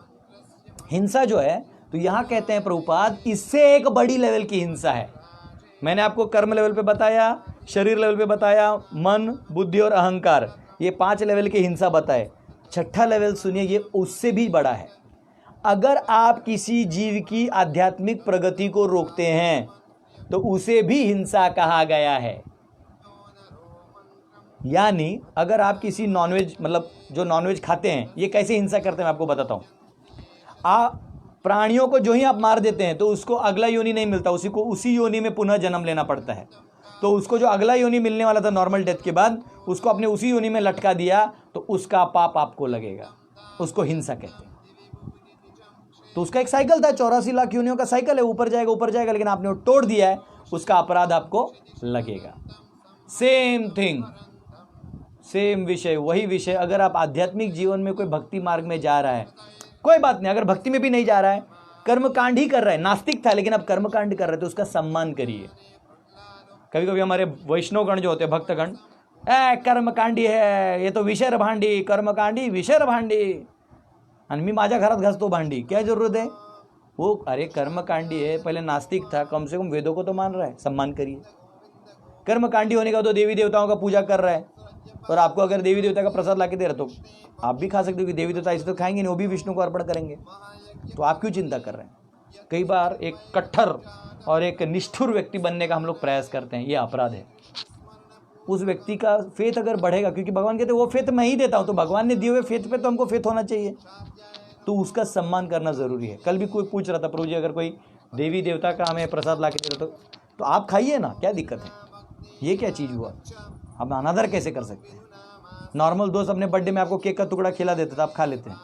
हिंसा जो है, तो यहाँ कहते हैं प्रभुपाद इससे एक बड़ी लेवल की हिंसा है। मैंने आपको कर्म लेवल पे बताया, शरीर लेवल पे बताया, मन, बुद्धि और अहंकार, ये 5 लेवल की हिंसा बताए। 6ठा लेवल सुनिए, ये उससे भी बड़ा है। अगर आप किसी जीव की आध्यात्मिक प्रगति को रोकते हैं तो उसे भी हिंसा कहा गया है। यानी अगर आप किसी नॉनवेज, मतलब जो नॉनवेज खाते हैं, ये कैसे हिंसा करते हैं मैं आपको बताता हूँ। प्राणियों को जो ही आप मार देते हैं तो उसको अगला योनि नहीं मिलता, उसी योनि में पुनः जन्म लेना पड़ता है। तो उसको जो अगला योनि मिलने वाला था नॉर्मल डेथ के बाद, उसको अपने उसी योनि में लटका दिया तो उसका पाप आपको लगेगा, उसको हिंसा कहते हैं। तो उसका एक साइकिल था, 84 लाख योनियों का साइकिल है, ऊपर जाएगा, लेकिन आपने वो तोड़ दिया है, उसका अपराध आपको लगेगा। सेम थिंग, सेम विषय, वही विषय। अगर आप आध्यात्मिक जीवन में कोई भक्ति मार्ग में जा रहा है, कोई बात नहीं, अगर भक्ति में भी नहीं जा रहा है, कर्मकांड ही कर रहा है, नास्तिक था लेकिन अब कर्मकांड कर रहे थे, उसका सम्मान करिए। कभी कभी हमारे वैष्णवगण जो होते हैं, भक्तगण, कर्मकांडी है, ये तो विषय भांडी, कर्मकांडी विषय भांडी, आणि मी माझ्या घरात घासतो भांडी, क्या जरूरत है वो। अरे कर्मकांडी है, पहले नास्तिक था, कम से कम वेदों को तो मान रहा है, सम्मान करिए। कर्मकांडी होने का तो देवी देवताओं का पूजा कर रहा है, और आपको अगर देवी देवता का प्रसाद ला के दे रहा तो आप भी खा सकते हो, कि देवी देवता ऐसे तो खाएंगे नहीं, वो भी विष्णु को अर्पण करेंगे, तो आप क्यों चिंता कर रहे हैं। कई बार एक कट्टर और एक निष्ठुर व्यक्ति बनने का हम लोग प्रयास करते हैं, ये अपराध है। उस व्यक्ति का फेथ अगर बढ़ेगा, क्योंकि भगवान कहते हैं वो फेथ मैं ही देता हूँ, तो भगवान ने दिए हुए फेथ पे तो हमको फेथ होना चाहिए, तो उसका सम्मान करना ज़रूरी है। कल भी कोई पूछ रहा था, प्रभु जी अगर कोई देवी देवता का हमें प्रसाद ला के दे रहा तो आप खाइए ना, क्या दिक्कत है, ये क्या चीज़ हुआ, हम अनादर कैसे कर सकते हैं। नॉर्मल दोस्त अपने बर्थडे में आपको केक का टुकड़ा खिला देते तो आप खा लेते हैं,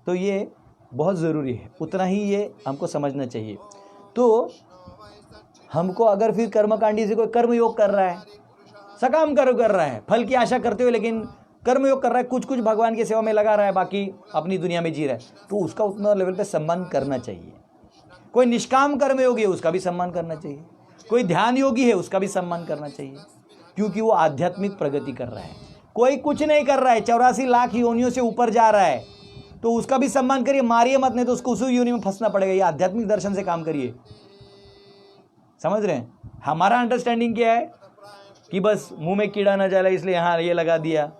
तो ये बहुत ज़रूरी है, उतना ही ये हमको समझना चाहिए। तो हमको अगर फिर कर्मकांडी से कोई कर्मयोग कर रहा है, सकाम कर्म कर रहा है, फल की आशा करते हुए, लेकिन कर्मयोग कर रहा है, कुछ भगवान की सेवा में लगा रहा है, बाकी अपनी दुनिया में जी रहा है, तो उसका उतना लेवल पे सम्मान करना चाहिए। कोई निष्काम कर्मयोगी है, उसका भी सम्मान करना चाहिए। कोई ध्यान योगी है, उसका भी सम्मान करना चाहिए। क्योंकि वो आध्यात्मिक प्रगति कर रहा है। कोई कुछ नहीं कर रहा है, 84 लाख योनियों से ऊपर जा रहा है, तो उसका भी सम्मान करिए, मारिए मत, नहीं तो उसको उसी योनि में फंसना पड़ेगा। ये आध्यात्मिक दर्शन से काम करिए, समझ रहे हैं? हमारा अंडरस्टैंडिंग क्या है कि बस मुंह में कीड़ा ना जाए इसलिए यहाँ ये लगा दिया।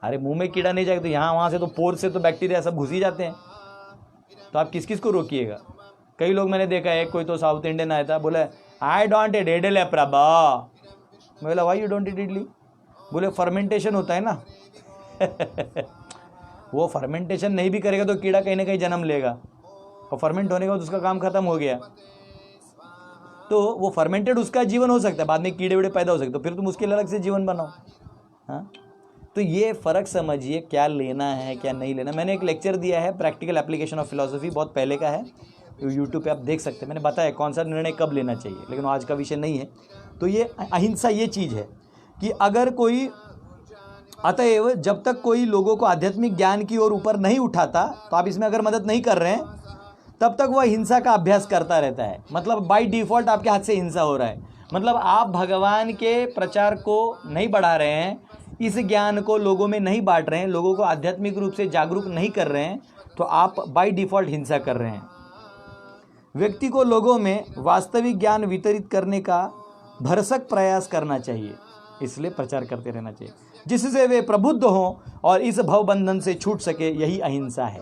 अरे मुंह में कीड़ा नहीं जाएगा तो यहाँ वहाँ से तो पोर से तो बैक्टीरिया सब घुस ही जाते हैं, तो आप किस किस को रोकिएगा? कई लोग मैंने देखा है, कोई तो साउथ इंडियन आया था, बोला I don't eat idli Prabha. मैं बोला why you don't eat idli? बोले फर्मेंटेशन होता है ना। वो फर्मेंटेशन नहीं भी करेगा तो कीड़ा कहीं ना कहीं जन्म लेगा, और फर्मेंट होने के बाद उसका काम खत्म हो गया। तो वो फर्मेंटेड उसका जीवन हो सकता है, बाद में कीड़े वीड़े पैदा हो सकते, तो फिर तुम उसके लिए अलग से जीवन बनाओ। हाँ, तो ये फ़र्क समझिए, क्या लेना है क्या नहीं लेना। मैंने एक लेक्चर दिया है प्रैक्टिकल एप्लीकेशन ऑफ फिलॉसफी, बहुत पहले का है, यूट्यूब पे आप देख सकते हैं। मैंने बताया कौन सा निर्णय कब लेना चाहिए, लेकिन आज का विषय नहीं है। तो ये अहिंसा ये चीज़ है कि अगर कोई, अतएव जब तक कोई लोगों को आध्यात्मिक ज्ञान की ओर ऊपर नहीं उठाता, तो आप इसमें अगर मदद नहीं कर रहे हैं, तब तक वह हिंसा का अभ्यास करता रहता है। मतलब बाय डिफ़ॉल्ट आपके हाथ से हिंसा हो रहा है। मतलब आप भगवान के प्रचार को नहीं बढ़ा रहे हैं, इस ज्ञान को लोगों में नहीं बांट रहे हैं, लोगों को आध्यात्मिक रूप से जागरूक नहीं कर रहे हैं, तो आप बाय डिफ़ॉल्ट हिंसा कर रहे हैं। व्यक्ति को लोगों में वास्तविक ज्ञान वितरित करने का भरसक प्रयास करना चाहिए, इसलिए प्रचार करते रहना चाहिए, जिससे वे प्रबुद्ध हों और इस भवबंधन से छूट सके। यही अहिंसा है।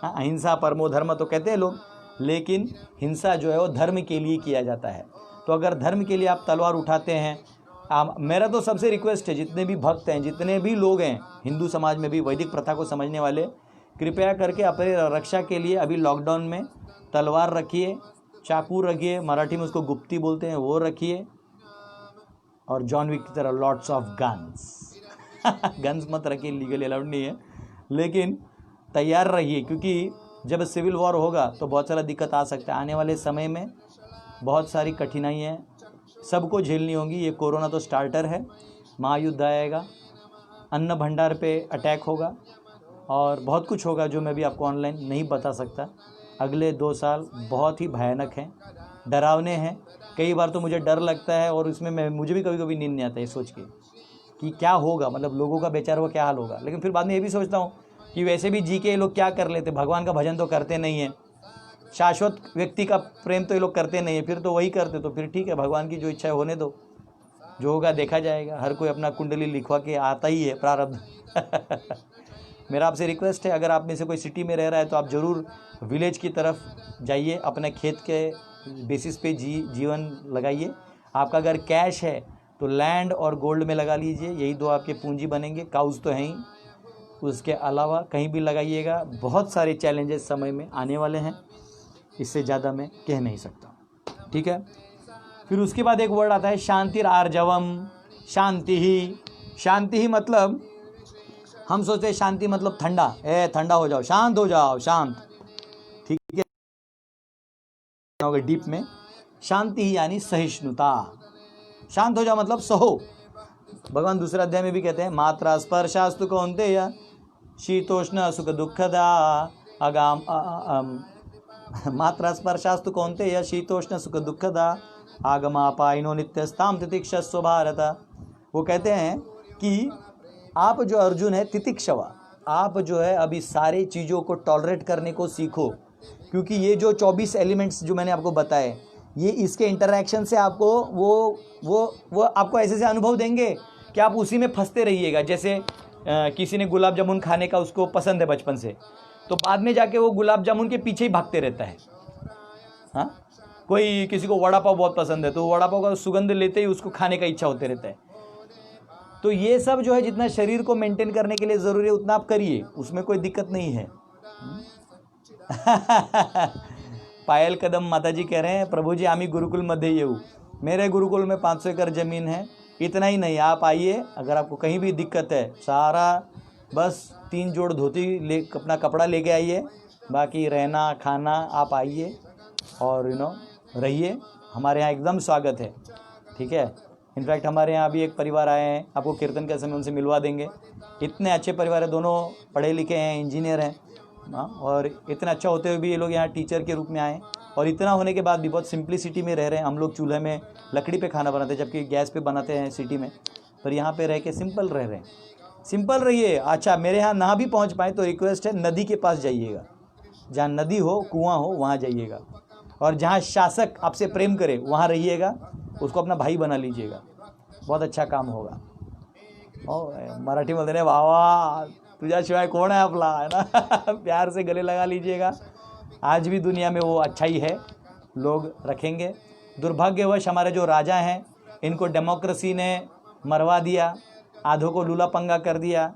अहिंसा परमो धर्म तो कहते हैं लोग, लेकिन हिंसा जो है वो धर्म के लिए किया जाता है। तो अगर धर्म के लिए आप तलवार उठाते हैं, मेरा तो सबसे रिक्वेस्ट है, जितने भी भक्त हैं, जितने भी लोग हैं हिंदू समाज में भी वैदिक प्रथा को समझने वाले, कृपया करके अपने रक्षा के लिए अभी लॉकडाउन में तलवार रखिए, चाकू रखिए, मराठी में उसको गुप्ती बोलते हैं, वो रखिए, और जॉन विक की तरह लॉट्स ऑफ गन्स। गन्स मत रखिए, लीगल अलाउड नहीं है, लेकिन तैयार रहिए, क्योंकि जब सिविल वॉर होगा तो बहुत सारा दिक्कत आ सकता है। आने वाले समय में बहुत सारी कठिनाइयाँ सबको झेलनी होंगी। ये कोरोना तो स्टार्टर है, महायुद्ध आएगा, अन्न भंडार पे अटैक होगा, और बहुत कुछ होगा जो मैं भी आपको ऑनलाइन नहीं बता सकता। अगले 2 साल बहुत ही भयानक हैं, डरावने हैं। कई बार तो मुझे डर लगता है, और उसमें मुझे भी कभी कभी नींद नहीं आता है सोच के कि क्या होगा, मतलब लोगों का बेचारों का क्या हाल होगा। लेकिन फिर बाद में ये भी सोचता हूँ कि वैसे भी जी के ये लोग क्या कर लेते, भगवान का भजन तो करते नहीं है, शाश्वत व्यक्ति का प्रेम तो ये लोग करते नहीं है, फिर तो वही करते, तो फिर ठीक है, भगवान की जो इच्छा है होने दो, जो होगा देखा जाएगा। हर कोई अपना कुंडली लिखवा के आता ही है, प्रारब्ध। मेरा आपसे रिक्वेस्ट है, अगर आप में से कोई सिटी में रह रहा है तो आप ज़रूर विलेज की तरफ जाइए, अपने खेत के बेसिस पे जीवन लगाइए। आपका अगर कैश है तो लैंड और गोल्ड में लगा लीजिए, यही 2 आपके पूंजी बनेंगे। काउज तो हैं ही, उसके अलावा कहीं भी लगाइएगा। बहुत सारे चैलेंजेस समय में आने वाले हैं, इससे ज़्यादा मैं कह नहीं सकता, ठीक है। फिर उसके बाद एक वर्ड आता है शांतिरार्जवम। शांति ही मतलब हम सोचते हैं शांति मतलब ठंडा, ठंडा हो जाओ, शांत हो जाओ, शांत, ठीक है, डीप में। शांति ही यानी सहिष्णुता। शांत हो जाओ मतलब सहो। भगवान दूसरे अध्याय में भी कहते हैं, मात्रा स्पर्शास्तु कौन्तेय शीतोष्ण सुख दुखदा अगाम मात्रा स्पर्शास्तु कौन्तेय शीतोष्ण सुख दुखदा आगमापायनो नित्यस्ताम तितिक्षस्व भारत। वो कहते हैं कि आप जो अर्जुन है तितिक्षवा, आप जो है अभी सारे चीज़ों को टॉलरेट करने को सीखो, क्योंकि ये जो 24 एलिमेंट्स जो मैंने आपको बताए, ये इसके इंटरैक्शन से आपको वो आपको ऐसे अनुभव देंगे कि आप उसी में फंसते रहिएगा। जैसे किसी ने गुलाब जामुन खाने का उसको पसंद है बचपन से, तो बाद में जाके वो गुलाब जामुन के पीछे ही भागते रहता है। हाँ, कोई किसी को वड़ा पाव बहुत पसंद है, तो वड़ा पाव का सुगंध लेते ही उसको खाने का इच्छा होते रहता है। तो ये सब जो है जितना शरीर को मेंटेन करने के लिए ज़रूरी है उतना आप करिए, उसमें कोई दिक्कत नहीं है। पायल कदम माता जी कह रहे हैं, प्रभु जी आम्ही गुरुकुल मध्य येऊ। मेरे गुरुकुल में 500 एकड़ ज़मीन है। इतना ही नहीं, आप आइए, अगर आपको कहीं भी दिक्कत है, सारा बस 3 जोड़ धोती ले, अपना कपड़ा लेके आइए, बाकी रहना खाना आप आइए और रहिए। हमारे यहाँ एकदम स्वागत है, ठीक है। इनफैक्ट हमारे यहाँ अभी एक परिवार आए हैं, आपको कीर्तन के समय उनसे मिलवा देंगे। इतने अच्छे परिवार है, दोनों पढ़े लिखे हैं, इंजीनियर हैं, हाँ, और इतना अच्छा होते हुए भी ये लोग यहाँ टीचर के रूप में आए, और इतना होने के बाद भी बहुत सिंप्लिसिटी में रह रहे हैं। हम लोग चूल्हे में लकड़ी पे खाना बनाते हैं, जबकि गैस पे बनाते हैं सिटी में, पर यहाँ पे रह के सिंपल रह रहे हैं। सिंपल रहिए। अच्छा, मेरे यहाँ ना भी पहुँच पाए तो रिक्वेस्ट है, नदी के पास जाइएगा, जहाँ नदी हो, कुआँ हो, वहाँ जाइएगा, और जहाँ शासक आपसे प्रेम करे वहाँ रहिएगा, उसको अपना भाई बना लीजिएगा, बहुत अच्छा काम होगा। और मराठी बोलते हैं, वाह वाह तुझ्याशिवाय कोण है आपला, है ना। प्यार से गले लगा लीजिएगा। आज भी दुनिया में वो अच्छाई है, लोग रखेंगे। दुर्भाग्यवश हमारे जो राजा हैं, इनको डेमोक्रेसी ने मरवा दिया, आधों को लूला पंगा कर दिया,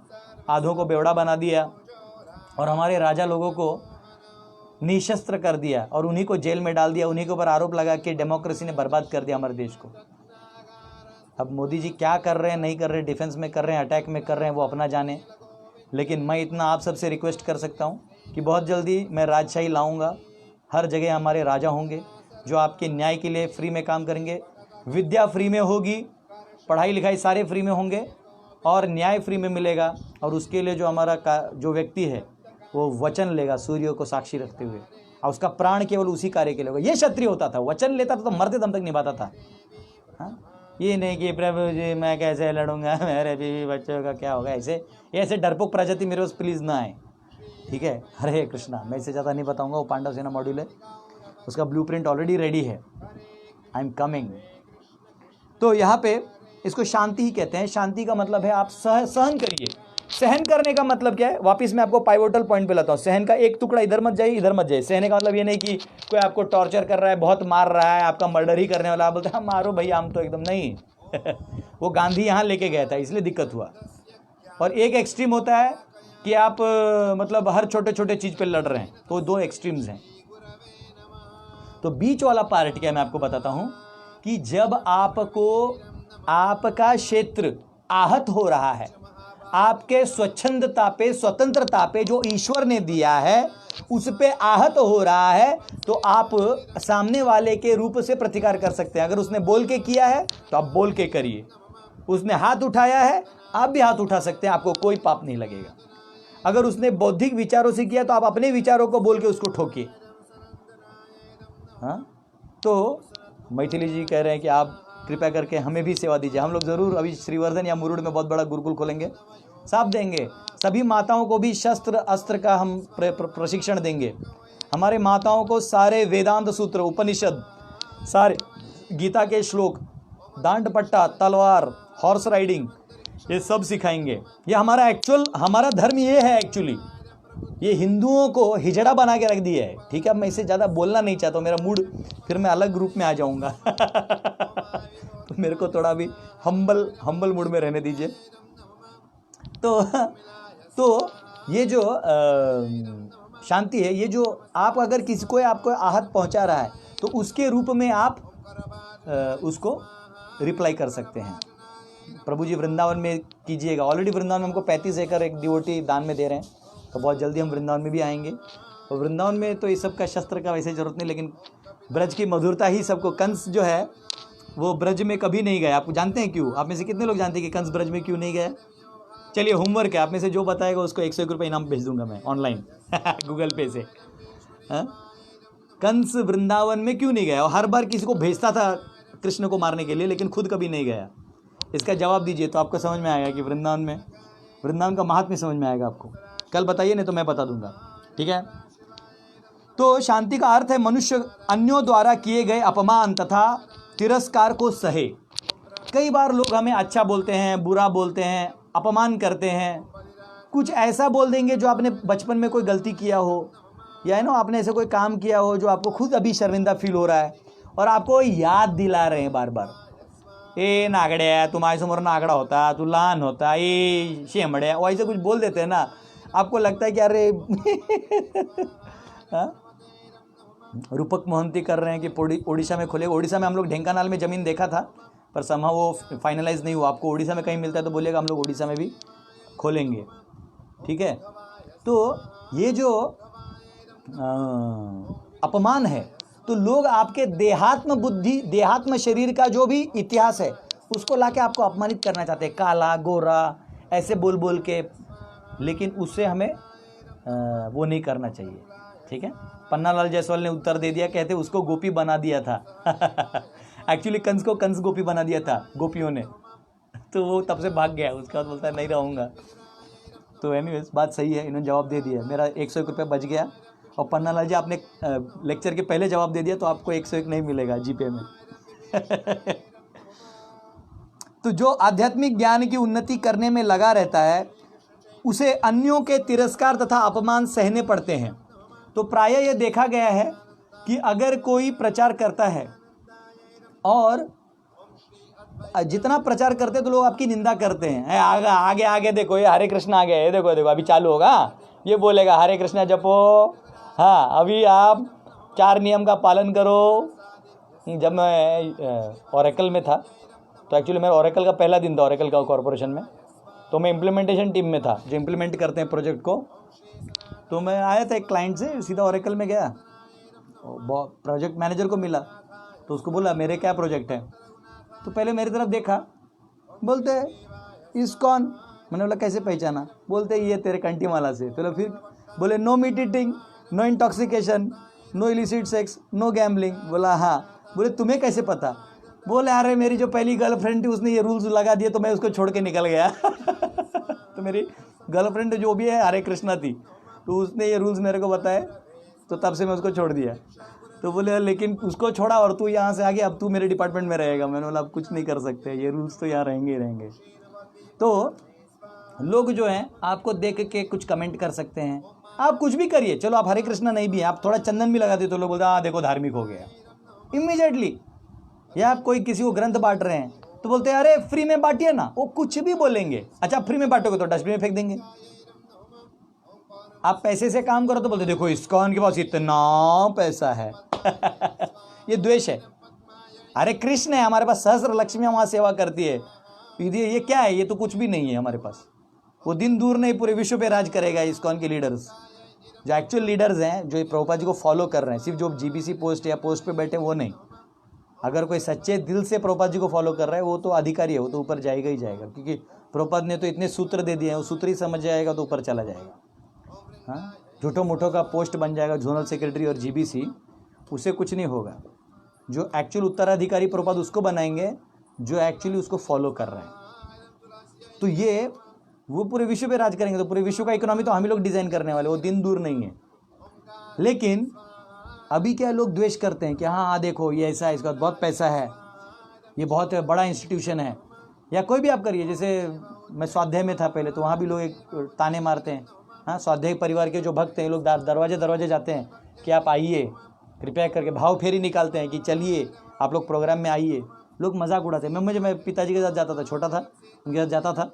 आधों को बेवड़ा बना दिया, और हमारे राजा लोगों को निशस्त्र कर दिया और उन्हीं को जेल में डाल दिया। उन्हीं के ऊपर आरोप लगा कि डेमोक्रेसी ने बर्बाद कर दिया हमारे देश को। अब मोदी जी क्या कर रहे हैं, नहीं कर रहे, डिफेंस में कर रहे हैं, अटैक में कर रहे हैं, वो अपना जाने। लेकिन मैं इतना आप सबसे रिक्वेस्ट कर सकता हूँ कि बहुत जल्दी मैं राजशाही लाऊंगा। हर जगह हमारे राजा होंगे जो आपके न्याय के लिए फ्री में काम करेंगे। विद्या फ्री में होगी, पढ़ाई लिखाई सारे फ्री में होंगे, और न्याय फ्री में मिलेगा। और उसके लिए जो हमारा जो व्यक्ति है वो वचन लेगा सूर्य को साक्षी रखते हुए, और उसका प्राण केवल उसी कार्य के लिए होगा। ये क्षत्रिय होता था, वचन लेता था तो मरते दम तक निभाता था। हाँ, ये नहीं कि प्रभु जी मैं कैसे लड़ूंगा, मेरे बीवी बच्चों का क्या होगा, ऐसे डरपोक प्रजाति मेरे पास प्लीज़ ना आए, ठीक है। हरे कृष्णा। मैं इससे ज़्यादा नहीं बताऊंगा। वो पांडव सेना मॉड्यूल है, उसका ब्लूप्रिंट ऑलरेडी रेडी है। I am coming. तो यहाँ पे इसको शांति ही कहते हैं। शांति का मतलब है आप सहन करिए। सहन करने का मतलब क्या है, वापस मैं आपको पाइवोटल पॉइंट पे लाता हूँ। सहन का एक टुकड़ा इधर मत जाइए, इधर मत जाइए। सहने का मतलब ये नहीं कि कोई आपको टॉर्चर कर रहा है, बहुत मार रहा है, आपका मर्डर ही करने वाला, आप बोलते हैं मारो भैया हम तो एकदम नहीं। वो गांधी यहाँ लेके गया था, इसलिए दिक्कत हुआ। और एक एक्सट्रीम होता है कि आप मतलब हर छोटे छोटे चीज़ पे लड़ रहे हैं, तो दो एक्सट्रीम्स हैं। तो बीच वाला पार्ट क्या मैं आपको बताता हूँ कि जब आपको आपका क्षेत्र आहत हो रहा है, आपके स्वच्छंदता पे, स्वतंत्रता पे जो ईश्वर ने दिया है उस पे आहत हो रहा है, तो आप सामने वाले के रूप से प्रतिकार कर सकते हैं। अगर उसने बोल के किया है तो आप बोल के करिए। उसने हाथ उठाया है, आप भी हाथ उठा सकते हैं, आपको कोई पाप नहीं लगेगा। अगर उसने बौद्धिक विचारों से किया तो आप अपने विचारों को बोल के उसको ठोकिए। हाँ, तो मैथिली जी कह रहे हैं कि आप कृपया करके हमें भी सेवा दीजिए। हम लोग ज़रूर अभी श्रीवर्धन या मुरुड में बहुत बड़ा गुरुकुल खोलेंगे, साथ देंगे। सभी माताओं को भी शस्त्र अस्त्र का हम प्रशिक्षण देंगे। हमारे माताओं को सारे वेदांत सूत्र, उपनिषद, सारे गीता के श्लोक, दांड पट्टा, तलवार, हॉर्स राइडिंग, ये सब सिखाएंगे। ये हमारा धर्म ये है एक्चुअली। ये हिंदुओं को हिजड़ा बना के रख दिया है, ठीक है। अब मैं इससे ज़्यादा बोलना नहीं चाहता हूँ, मेरा मूड फिर मैं अलग ग्रुप में आ जाऊँगा। तो मेरे को थोड़ा भी हम्बल मूड में रहने दीजिए। तो ये जो शांति है, ये जो आप अगर किसी को आपको आहत पहुंचा रहा है तो उसके रूप में आप उसको रिप्लाई कर सकते हैं। प्रभु जी वृंदावन में कीजिएगा। ऑलरेडी वृंदावन में हमको 35 एकड़ एक डिवोटी दान में दे रहे हैं, तो बहुत जल्दी हम वृंदावन में भी आएंगे। और वृंदावन में तो ये सब का शस्त्र का वैसे ज़रूरत नहीं, लेकिन ब्रज की मधुरता ही सबको। कंस जो है वो ब्रज में कभी नहीं गया। आप जानते हैं क्यों? आप में से कितने लोग जानते हैं कि कंस ब्रज में क्यों नहीं गया? चलिए होमवर्क है, आप में से जो बताएगा उसको 101 रुपये इनाम भेज दूंगा मैं ऑनलाइन गूगल पे से। कंस वृंदावन में क्यों नहीं गया? और हर बार किसी को भेजता था कृष्ण को मारने के लिए, लेकिन खुद कभी नहीं गया। इसका जवाब दीजिए तो आपको समझ में आएगा कि वृंदावन का महात्म्य समझ में आएगा आपको। कल बताइए, नहीं तो मैं बता दूंगा, ठीक है। तो शांति का अर्थ है मनुष्य अन्यों द्वारा किए गए अपमान तथा तिरस्कार को सहे। कई बार लोग हमें अच्छा बोलते हैं, बुरा बोलते हैं, अपमान करते हैं। कुछ ऐसा बोल देंगे जो आपने बचपन में कोई गलती किया हो, या आपने ऐसे कोई काम किया हो जो आपको खुद अभी शर्मिंदा फील हो रहा है, और आपको याद दिला रहे हैं बार बार, ए नागड्या तू माझ्यासमोर नागडा होता, तू लहान होता, ए शेमड्या, वैसे कुछ बोल देते हैं ना। आपको लगता है कि अरे रूपक मोहंती कर रहे हैं कि ओडिशा में खोले। ओडिशा में हम लोग ढेंकानाल में ज़मीन देखा था, पर समा वो फाइनलाइज नहीं हुआ। आपको ओडिशा में कहीं मिलता है तो बोलिएगा, हम लोग ओडिशा में भी खोलेंगे, ठीक है। तो ये जो अपमान है, तो लोग आपके देहात्म बुद्धि, देहात्म शरीर का जो भी इतिहास है उसको लाके आपको अपमानित करना चाहते हैं, काला गोरा ऐसे बोल बोल के। लेकिन उससे हमें वो नहीं करना चाहिए। ठीक है, पन्नालाल जायसवाल ने उत्तर दे दिया, कहते उसको गोपी बना दिया था। एक्चुअली कंस को कंस गोपी बना दिया था गोपियों ने, तो वो तब से भाग गया। उसके बाद बोलता है नहीं रहूँगा। तो एनीवेज बात सही है, इन्होंने जवाब दे दिया, मेरा 101 रुपये बच गया। और पन्नालाल जी आपने लेक्चर के पहले जवाब दे दिया तो आपको 101 नहीं मिलेगा जीपे में। तो जो आध्यात्मिक ज्ञान की उन्नति करने में लगा रहता है उसे अन्यों के तिरस्कार तथा अपमान सहने पड़ते हैं। तो प्रायः यह देखा गया है कि अगर कोई प्रचार करता है और जितना प्रचार करते तो लोग आपकी निंदा करते हैं, आगे आगे आगे देखो, ये हरे कृष्णा आ गया, ये देखो देखो अभी चालू होगा, ये बोलेगा हरे कृष्णा जपो, हाँ अभी आप 4 नियम का पालन करो। जब मैं ओरेकल में था, तो एक्चुअली मेरा ओरेकल का पहला दिन था, ओरेकल का कॉर्पोरेशन में, तो मैं इम्प्लीमेंटेशन टीम में था जो इम्प्लीमेंट करते हैं प्रोजेक्ट को। तो मैं आया था एक क्लाइंट से, सीधा ओरेकल में गया, प्रोजेक्ट मैनेजर को मिला, तो उसको बोला मेरे क्या प्रोजेक्ट है। तो पहले मेरी तरफ देखा, बोलते इस्कॉन। मैंने बोला कैसे पहचाना, बोलते ये तेरे कंटी माला से। तो फिर बोले no meat eating, no intoxication, no illicit sex, no gambling. बोला हाँ। बोले तुम्हें कैसे पता, बोले अरे मेरी जो पहली गर्लफ्रेंड थी उसने ये रूल्स लगा दिए तो मैं उसको छोड़ के निकल गया। तो मेरी गर्लफ्रेंड जो भी है हरे कृष्णा थी, तो उसने ये रूल्स मेरे को बताए, तो तब से मैं उसको छोड़ दिया। तो बोले लेकिन उसको छोड़ा और तू यहाँ से आ गया, अब तू मेरे डिपार्टमेंट में रहेगा। मैंने बोला अब कुछ नहीं कर सकते, ये रूल्स तो यहाँ रहेंगे ही रहेंगे। तो लोग जो हैं आपको देख के कुछ कमेंट कर सकते हैं, आप कुछ भी करिए, चलो आप हरे कृष्णा नहीं भी हैं, आप थोड़ा चंदन भी लगा देते तो लोग बोलते हाँ देखो धार्मिक हो गया इमीडिएटली। या आप कोई किसी को ग्रंथ बांट रहे हैं तो बोलते हैं अरे फ्री में बांटिए ना, वो कुछ भी बोलेंगे। अच्छा फ्री में बांटोगे तो डस्टबिन में फेंक देंगे। आप पैसे से काम करो तो बोलते देखो इस्कॉन के पास इतना पैसा है। ये द्वेष है। अरे कृष्ण है हमारे पास, सहस्र लक्ष्मियां वहां सेवा करती है, ये क्या है, ये तो कुछ भी नहीं है हमारे पास। वो दिन दूर नहीं पूरे विश्व पे राज करेगा। इस्कॉन के लीडर्स जो एक्चुअल लीडर्स हैं, जो प्रभुपाद जी को फॉलो कर रहे हैं, सिर्फ जो जीबीसी पोस्ट या पोस्ट पे बैठे वो नहीं, अगर कोई सच्चे दिल से प्रभुपाद जी को फॉलो कर रहा है वो तो अधिकारी है, वो तो ऊपर जाएगा ही जाएगा, क्योंकि प्रभुपाद ने तो इतने सूत्र दे दिए हैं, वो सूत्र ही समझ जाएगा तो ऊपर चला जाएगा। हाँ, झूठो मूठों का पोस्ट बन जाएगा जोनल सेक्रेटरी और जीबीसी, उसे कुछ नहीं होगा। जो एक्चुअल उत्तराधिकारी प्रभुपाद उसको बनाएंगे जो एक्चुअली उसको फॉलो कर रहे हैं। तो ये वो पूरे विश्व पे राज करेंगे, तो पूरे विश्व का इकोनॉमी तो हम ही लोग डिजाइन करने वाले, वो दिन दूर नहीं है। लेकिन अभी क्या लोग द्वेष करते हैं कि हाँ देखो ये ऐसा है, इसका बहुत पैसा है, ये बहुत बड़ा इंस्टीट्यूशन है। या कोई भी आप करिए, जैसे मैं स्वाध्याय में था पहले, तो वहाँ भी लोग एक ताने मारते हैं। हाँ, स्वाध्याय परिवार के जो भक्त हैं ये लोग दरवाजे जाते हैं कि आप आइए कृपया करके, भाव फेरी निकालते हैं कि चलिए आप लोग प्रोग्राम में आइए। लोग मजाक उड़ाते हैं। मैं पिताजी के साथ जाता था, छोटा था, उनके साथ जाता था,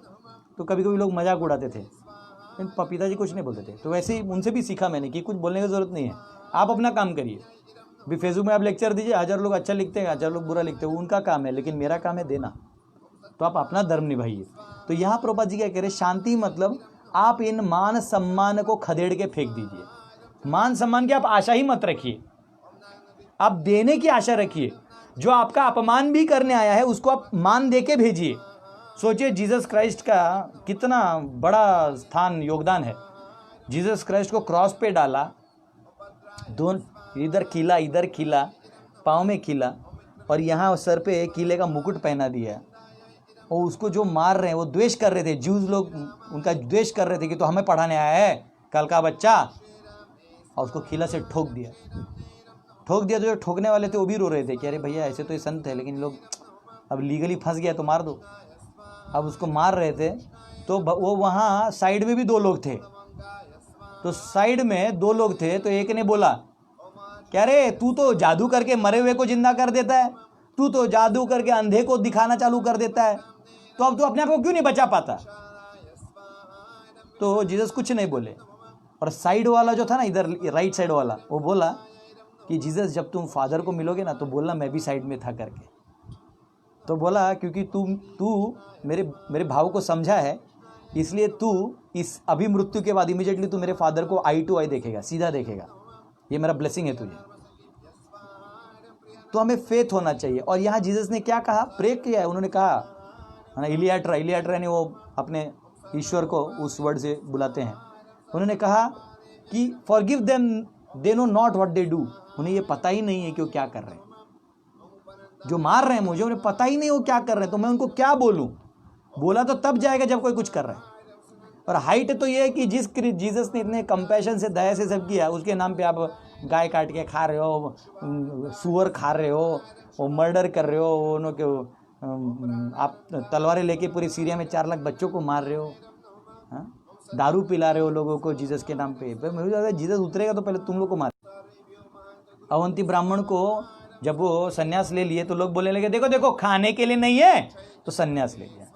तो कभी कभी लोग मजाक उड़ाते थे, लेकिन पिताजी कुछ नहीं बोलते थे। तो वैसे ही उनसे भी सीखा मैंने कि कुछ बोलने की ज़रूरत नहीं है, आप अपना काम करिए। अभी फेसबुक में आप लेक्चर दीजिए, 1000 लोग अच्छा लिखते हैं, 1000 लोग बुरा लिखते हैं, वो उनका काम है, लेकिन मेरा काम है देना। तो आप अपना धर्म निभाइए। तो यहाँ प्रभुपाद जी क्या कह रहे, शांति मतलब आप इन मान सम्मान को खदेड़ के फेंक दीजिए। मान सम्मान की आप आशा ही मत रखिए, आप देने की आशा रखिए। जो आपका अपमान भी करने आया है उसको आप मान दे के भेजिए। सोचिए जीसस क्राइस्ट का कितना बड़ा स्थान योगदान है। जीसस क्राइस्ट को क्रॉस पे डाला, दोनों इधर खिला, पाँव में खिला, और यहाँ सर पे किले का मुकुट पहना दिया। और उसको जो मार रहे हैं वो द्वेष कर रहे थे, ज्यूज लोग उनका द्वेष कर रहे थे कि तो हमें पढ़ाने आया है कल का बच्चा, और उसको किला से ठोक दिया। तो जो ठोकने वाले थे वो भी रो रहे थे कि अरे भैया ऐसे तो ये संत है, लेकिन लोग अब लीगली फंस गया तो मार दो। अब उसको मार रहे थे, तो वो वहाँ साइड में भी 2 लोग थे। तो साइड में 2 लोग थे, तो एक ने बोला कि अरे तू तो जादू करके मरे हुए को जिंदा कर देता है, तू तो जादू करके अंधे को दिखाना चालू कर देता है, तो अब तू अपने आप को क्यों नहीं बचा पाता। तो जीसस कुछ नहीं बोले। और साइड वाला जो था ना, इधर राइट साइड वाला, वो बोला कि जीसस जब तुम फादर को मिलोगे ना तो बोलना मैं भी साइड में था करके। तो बोला क्योंकि तू मेरे भाव को समझा है, इसलिए तू इस अभी मृत्यु के बाद इमीडिएटली तू मेरे फादर को आई टू आई देखेगा, सीधा देखेगा। ये मेरा ब्लेसिंग है तुझे। तो हमें फेथ होना चाहिए। और यहाँ जीसस ने क्या कहा, प्रे किया है। उन्होंने कहा ना, इलियाट्रा ने वो अपने ईश्वर को उस वर्ड से बुलाते हैं। उन्होंने कहा कि forgive them, they know not what they do. उन्हें ये पता ही नहीं है कि वो क्या कर रहे हैं। जो मार रहे हैं मुझे, उन्हें पता ही नहीं वो क्या कर रहे हैं, तो मैं उनको क्या बोलूं? बोला तो तब जाएगा जब कोई कुछ कर रहा है। और हाइट तो ये है कि जिस जीसस ने इतने कंपैशन से, दया से सब किया, उसके नाम पे आप गाय काट के खा रहे हो, सुअर खा रहे हो, वो मर्डर कर रहे हो, उन्हों के आप तलवारें लेके पूरी सीरिया में 4 लाख बच्चों को मार रहे हो, हाँ? दारू पिला रहे हो लोगों को जीसस के नाम पे। मुझे लगता है जीसस उतरेगा तो पहले तुम लोग को मार। अवंती ब्राह्मण को जब वो सन्यास ले लिए तो लोग बोलने लगे, देखो देखो खाने के लिए नहीं है, तो सन्यास ले लिया,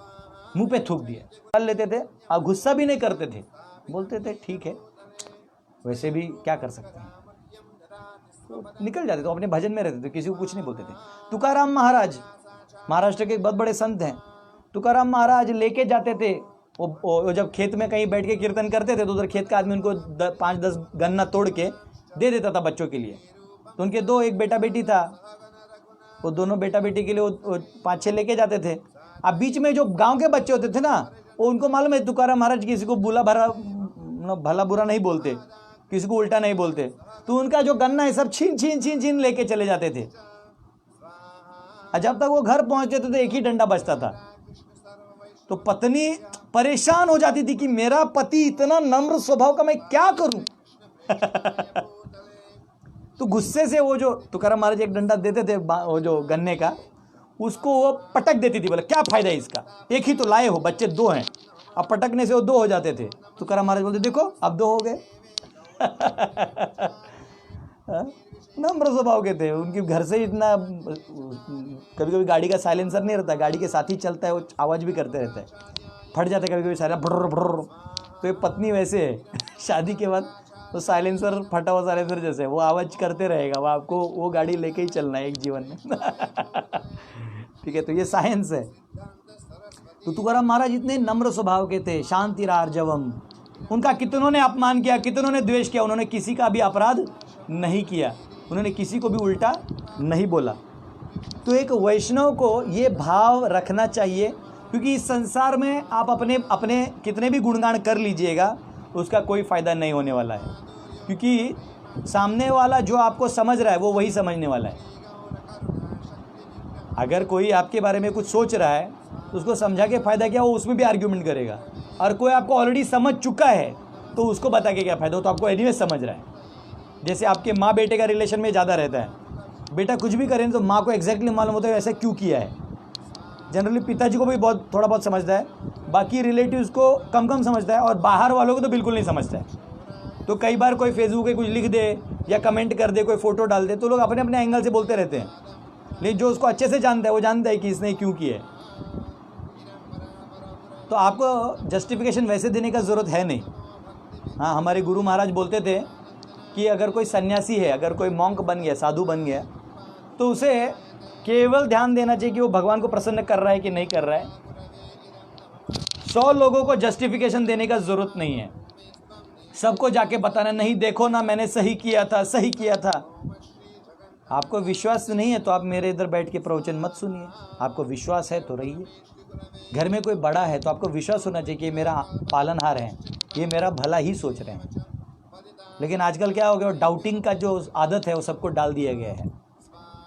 मुंह पे थूक दिया। कर लेते थे, आप गुस्सा भी नहीं करते थे, बोलते थे ठीक है, वैसे भी क्या कर सकते हैं, तो निकल जाते। तो अपने भजन में रहते थे, किसी को कुछ नहीं बोलते थे। तुकाराम महाराज महाराष्ट्र के बहुत बड़े संत हैं। तुकाराम महाराज लेके जाते थे, वो जब खेत में कहीं बैठ के कीर्तन करते थे तो उधर खेत का आदमी उनको 5-10 गन्ना तोड़ के दे देता था बच्चों के लिए। तो उनके एक बेटा बेटी था, वो दोनों बेटा बेटी के लिए वो 5-6 लेके जाते थे। अब बीच में जो गांव के बच्चे होते थे ना, वो उनको मालूम है तुकाराम महाराज किसी को भला बुरा नहीं बोलते, किसी को उल्टा नहीं बोलते, तो उनका जो गन्ना है सब छीन लेके चले जाते थे। जब तक वो घर पहुंचते थे तो एक ही डंडा बचता था। तो पत्नी परेशान हो जाती थी कि मेरा पति इतना नम्र स्वभाव का, मैं क्या करूं? तो गुस्से से वो जो तुकाराम महाराज एक डंडा देते थे वो जो गन्ने का, उसको वो पटक देती थी। बोले क्या फायदा है इसका, एक ही तो लाए हो, बच्चे 2 हैं। अब पटकने से वो 2 हो जाते थे। तुकाराम महाराज बोलते देखो अब 2 हो गए। नम्र स्वभाव के थे। उनके घर से इतना, कभी कभी गाड़ी का साइलेंसर नहीं रहता, गाड़ी के साथ ही चलता है, वो आवाज़ भी करते रहता है, फट जाता है कभी कभी साइलेंसर, भर्र भर्र। तो ये पत्नी वैसे है, शादी के बाद तो साइलेंसर फटा हुआ साइलेंसर जैसे वो आवाज़ करते रहेगा, वो आपको वो गाड़ी लेके ही चलना है एक जीवन में। ठीक है, तो ये साइंस है। तो तुकाराम महाराज इतने नम्र स्वभाव के थे, शांतिरार्जवम। उनका कितनों ने अपमान किया, कितनों ने द्वेष किया, उन्होंने किसी का भी अपराध नहीं किया, उन्होंने किसी को भी उल्टा नहीं बोला। तो एक वैष्णव को ये भाव रखना चाहिए, क्योंकि इस संसार में आप अपने कितने भी गुणगान कर लीजिएगा, उसका कोई फ़ायदा नहीं होने वाला है, क्योंकि सामने वाला जो आपको समझ रहा है वो वही समझने वाला है। अगर कोई आपके बारे में कुछ सोच रहा है तो उसको समझा के फ़ायदा क्या, वो उसमें भी आर्ग्यूमेंट करेगा। और कोई आपको ऑलरेडी समझ चुका है तो उसको बता के क्या फ़ायदा, हो तो आपको एनीवे समझ रहा है। जैसे आपके माँ बेटे का रिलेशन में ज़्यादा रहता है, बेटा कुछ भी करें तो माँ को एग्जैक्टली मालूम होता है ऐसा क्यों किया है। जनरली पिताजी को भी थोड़ा बहुत समझता है, बाकी रिलेटिव्स को कम समझता है, और बाहर वालों को तो बिल्कुल नहीं समझता है। तो कई बार कोई फेसबुक पे कुछ लिख दे या कमेंट कर दे, कोई फ़ोटो डाल दे, तो लोग अपने अपने एंगल से बोलते रहते हैं। लेकिन जो उसको अच्छे से जानता है वो जानता है कि इसने क्यों किया है। तो आपको जस्टिफिकेशन वैसे देने का ज़रूरत है नहीं। हाँ, हमारे गुरु महाराज बोलते थे कि अगर कोई सन्यासी है, अगर कोई मॉन्क बन गया, साधु बन गया, तो उसे केवल ध्यान देना चाहिए कि वो भगवान को प्रसन्न कर रहा है कि नहीं कर रहा है। 100 लोगों को जस्टिफिकेशन देने का ज़रूरत नहीं है, सबको जाके बताना नहीं देखो ना मैंने सही किया था। आपको विश्वास नहीं है तो आप मेरे इधर बैठ के प्रवचन मत सुनिए, आपको विश्वास है तो रहिए। घर में कोई बड़ा है तो आपको विश्वास होना चाहिए कि ये मेरा पालनहार है, ये मेरा भला ही सोच रहे हैं। लेकिन आजकल क्या हो गया, डाउटिंग का जो आदत है वो सबको डाल दिया गया है।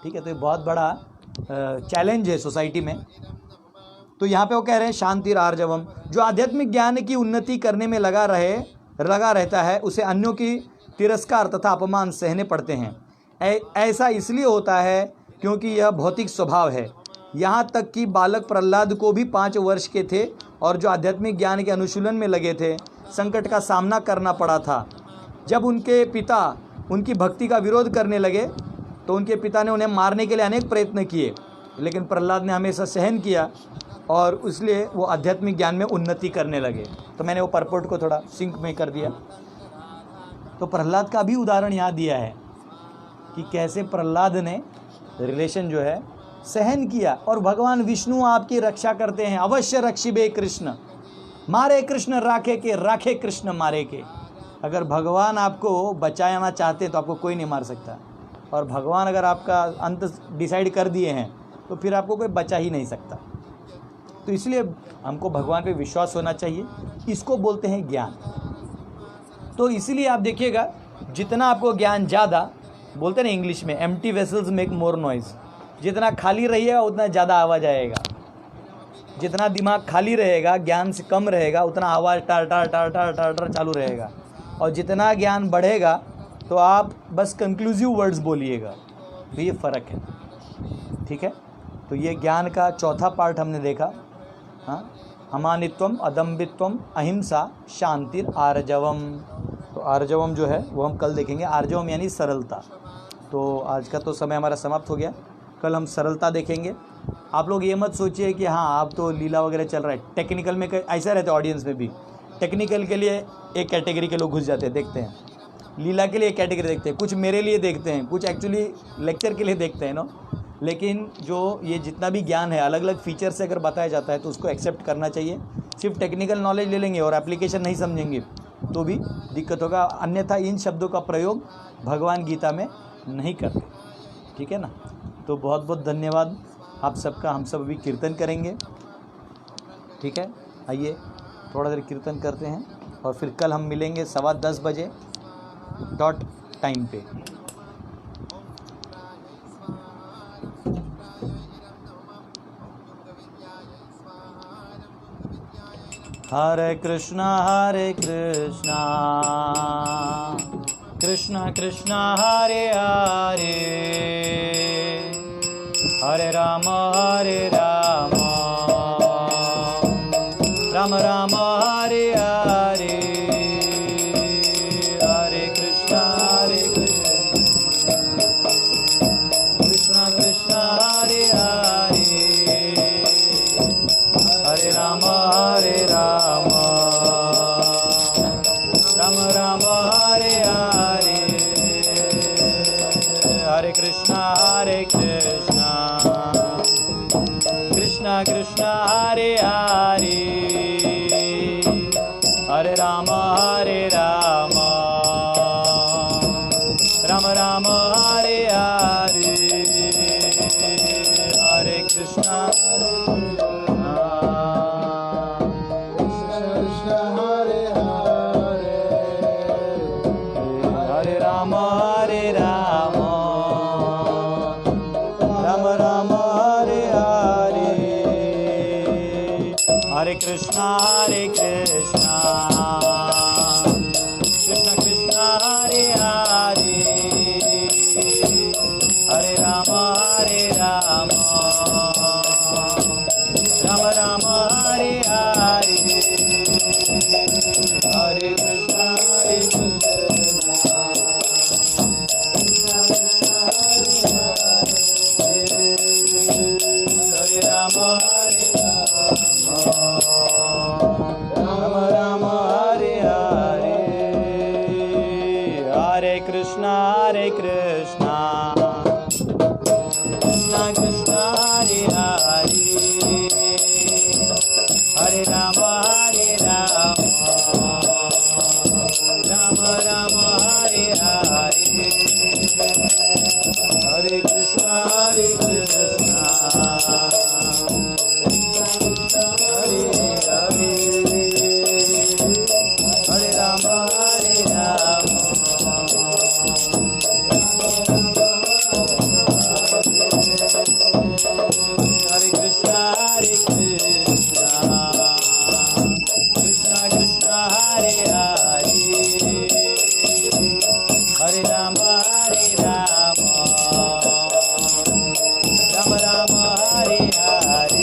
ठीक है, तो ये बहुत बड़ा चैलेंज है सोसाइटी में। तो यहाँ पे वो कह रहे हैं शांतिरार्जवम, जो आध्यात्मिक ज्ञान की उन्नति करने में लगा रहता है उसे अन्यों की तिरस्कार तथा अपमान सहने पड़ते हैं। ऐसा इसलिए होता है क्योंकि यह भौतिक स्वभाव है। यहाँ तक कि बालक प्रहलाद को भी 5 वर्ष के थे और जो आध्यात्मिक ज्ञान के अनुशीलन में लगे थे, संकट का सामना करना पड़ा था। जब उनके पिता उनकी भक्ति का विरोध करने लगे तो उनके पिता ने उन्हें मारने के लिए अनेक प्रयत्न किए, लेकिन प्रहलाद ने हमेशा सहन किया और इसलिए वो आध्यात्मिक ज्ञान में उन्नति करने लगे। तो मैंने वो परपोर्ट को थोड़ा सिंक में कर दिया। तो प्रहलाद का भी उदाहरण यहाँ दिया है कि कैसे प्रहलाद ने रिलेशन जो है सहन किया, और भगवान विष्णु आपकी रक्षा करते हैं। अवश्य रक्षिबे कृष्ण, मारे कृष्ण राखे के, राखे कृष्ण मारे के। अगर भगवान आपको बचाना चाहते तो आपको कोई नहीं मार सकता, और भगवान अगर आपका अंत डिसाइड कर दिए हैं तो फिर आपको कोई बचा ही नहीं सकता। तो इसलिए हमको भगवान पे विश्वास होना चाहिए, इसको बोलते हैं ज्ञान। तो इसीलिए आप देखिएगा जितना आपको ज्ञान ज़्यादा, बोलते हैं ना इंग्लिश में empty vessels make more noise, जितना खाली रहिएगा उतना ज़्यादा आवाज़ आएगा। जितना दिमाग खाली रहेगा, ज्ञान से कम रहेगा, उतना आवाज़ टार टार टार टार टार टार चालू रहेगा। और जितना ज्ञान बढ़ेगा तो आप बस कंक्लूसिव वर्ड्स बोलिएगा। तो ये फ़र्क है, ठीक है। तो ये ज्ञान का चौथा पार्ट हमने देखा। हाँ, अमानित्वम, अदम्बित्वम, अहिंसा, शांतिर, आर्जवम। तो आर्जवम जो है वो हम कल देखेंगे। आर्जवम यानी सरलता। तो आज का तो समय हमारा समाप्त हो गया, कल हम सरलता देखेंगे। आप लोग ये मत सोचिए कि हाँ आप तो लीला वगैरह चल रहा है, टेक्निकल में ऐसा रहता है। ऑडियंस में भी टेक्निकल के लिए एक कैटेगरी के लोग घुस जाते हैं, देखते हैं। लीला के लिए एक कैटेगरी देखते हैं, कुछ मेरे लिए देखते हैं, कुछ एक्चुअली लेक्चर के लिए देखते हैं ना। लेकिन जो ये जितना भी ज्ञान है अलग अलग फीचर से अगर बताया जाता है तो उसको एक्सेप्ट करना चाहिए। सिर्फ टेक्निकल नॉलेज ले लेंगे और एप्लीकेशन नहीं समझेंगे तो भी दिक्कत होगा। अन्यथा इन शब्दों का प्रयोग भगवान गीता में नहीं करते, ठीक है ना। तो बहुत बहुत धन्यवाद आप सबका। हम सब अभी कीर्तन करेंगे, ठीक है। आइए थोड़ा देर कीर्तन करते हैं और फिर कल हम मिलेंगे 10:15 बजे डॉट टाइम पे। हरे कृष्णा कृष्णा कृष्णा हरे हरे, हरे राम राम राम हरे हरे, हरे कृष्णा कृष्णा कृष्णा हरे हरे, हरे राम राम राम हरे हरे, हरे कृष्णा कृष्णा कृष्णा हरे हरे, हरे राम राम राम हरे हरे, हरे कृष्णा हरे कृष्णा कृष्णा कृष्णा हरे हरे, हरे राम राम राम हरे हरे, हरे कृष्णा हरे राम राम राम हरे हरे, हरे कृष्णा कृष्णा कृष्णा हरे हरे, हरे राम राम राम हरे हरे, हरे कृष्णा कृष्णा हरे हरे, हरे राम हरे कृष्णा कृष्णा कृष्णा हरे हरे, हरे राम राम राम हरे हरे,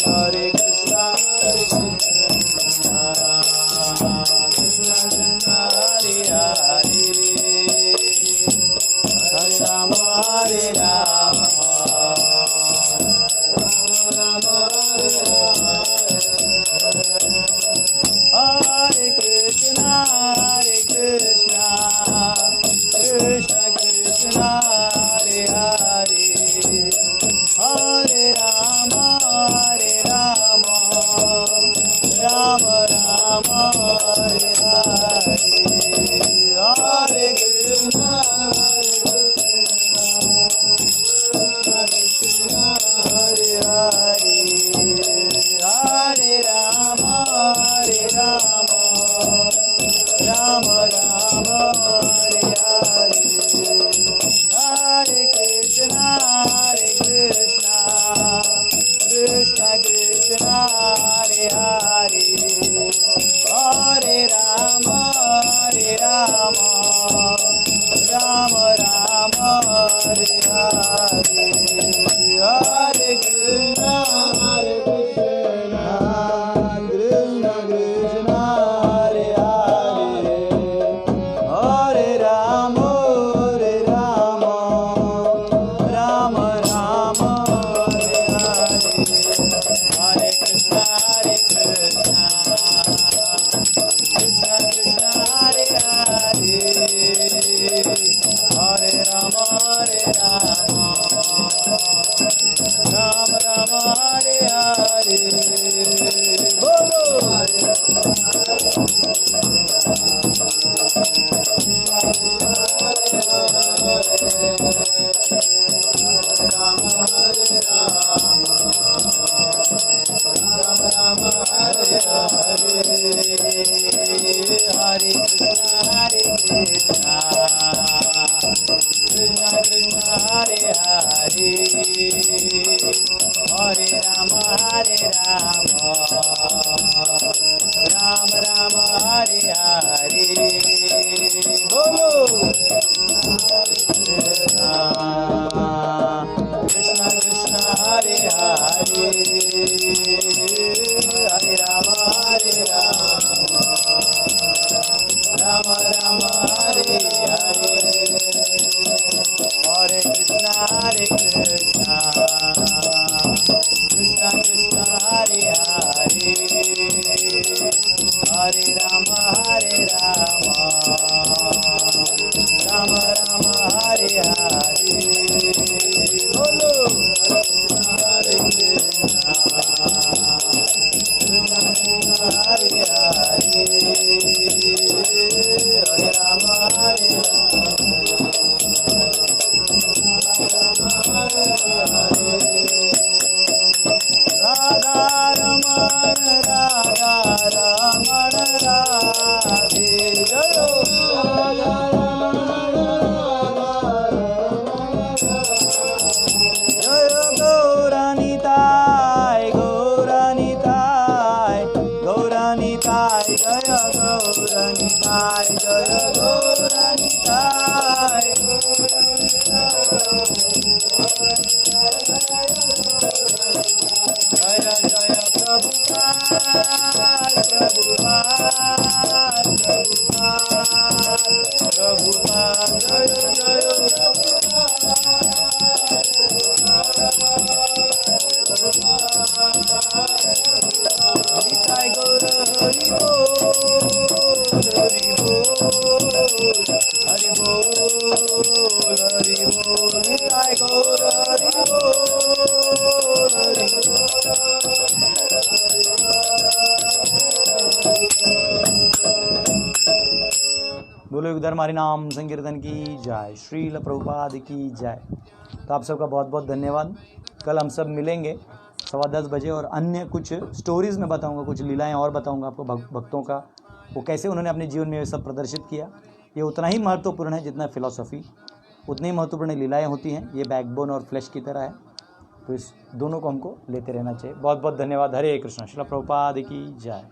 हरे कृष्णा कृष्णा कृष्णा हरे हरे, हरे राम हरे कृष्णा कृष्णा कृष्णा हरे हरे, हरे राम राम राम हरे हरे, हरे कृष्णा हरे हरे, हरे Ram Hare Krishna, Hare Krishna, Krishna Krishna, Hare Hare, Hare Rama, Rama Rama, Hare Hare, Hare Krishna, Krishna Krishna, Hare Hare, Hare Rama, Rama Rama, Hare Hare, Bolo Hare Krishna, Krishna Krishna, Hare Hare, Hare Rama, Rama Rama, Hare Hare, Bolo Krishna Krishna, Hare Hare, Hare Rama, Rama Rama, Hare Hare, Hare Krishna, Krishna Krishna, Hare Hare, Hare Rama, Rama Rama, Hare Hare, Bolo Hare Krishna, Hare Hare, Hare Rama, Radha Raman, Radha Raman, Radhe Jayo, Radha Raman, Jayo Gauranitai, Gauranitai, Gauranitai, Jaya Gauranitai, Jaya Gauranitai, Jaya Jaya Prabhupada, Prabhupada, Prabhupada, Jaya Jaya Nitai Gaur Hari Bol, Hari Bol, Hari Bol, Hari Bol, Nitai Gaur Hari Bol, Hari बोलो युगधर्म हरि नाम संकीर्तन की जय, श्रील प्रभुपाद की जय। तो आप सबका बहुत बहुत धन्यवाद। कल हम सब मिलेंगे 10:15 बजे और अन्य कुछ स्टोरीज़ में बताऊंगा, कुछ लीलाएं और बताऊंगा आपको भक्तों का, वो कैसे उन्होंने अपने जीवन में ये सब प्रदर्शित किया। ये उतना ही महत्वपूर्ण है जितना फिलॉसफी, उतनी ही महत्वपूर्ण लीलाएं होती हैं। ये बैकबोन और फ्लैश की तरह है, तो इस दोनों को हमको लेते रहना चाहिए। बहुत बहुत धन्यवाद। हरे कृष्ण। श्रील प्रभुपाद की जय।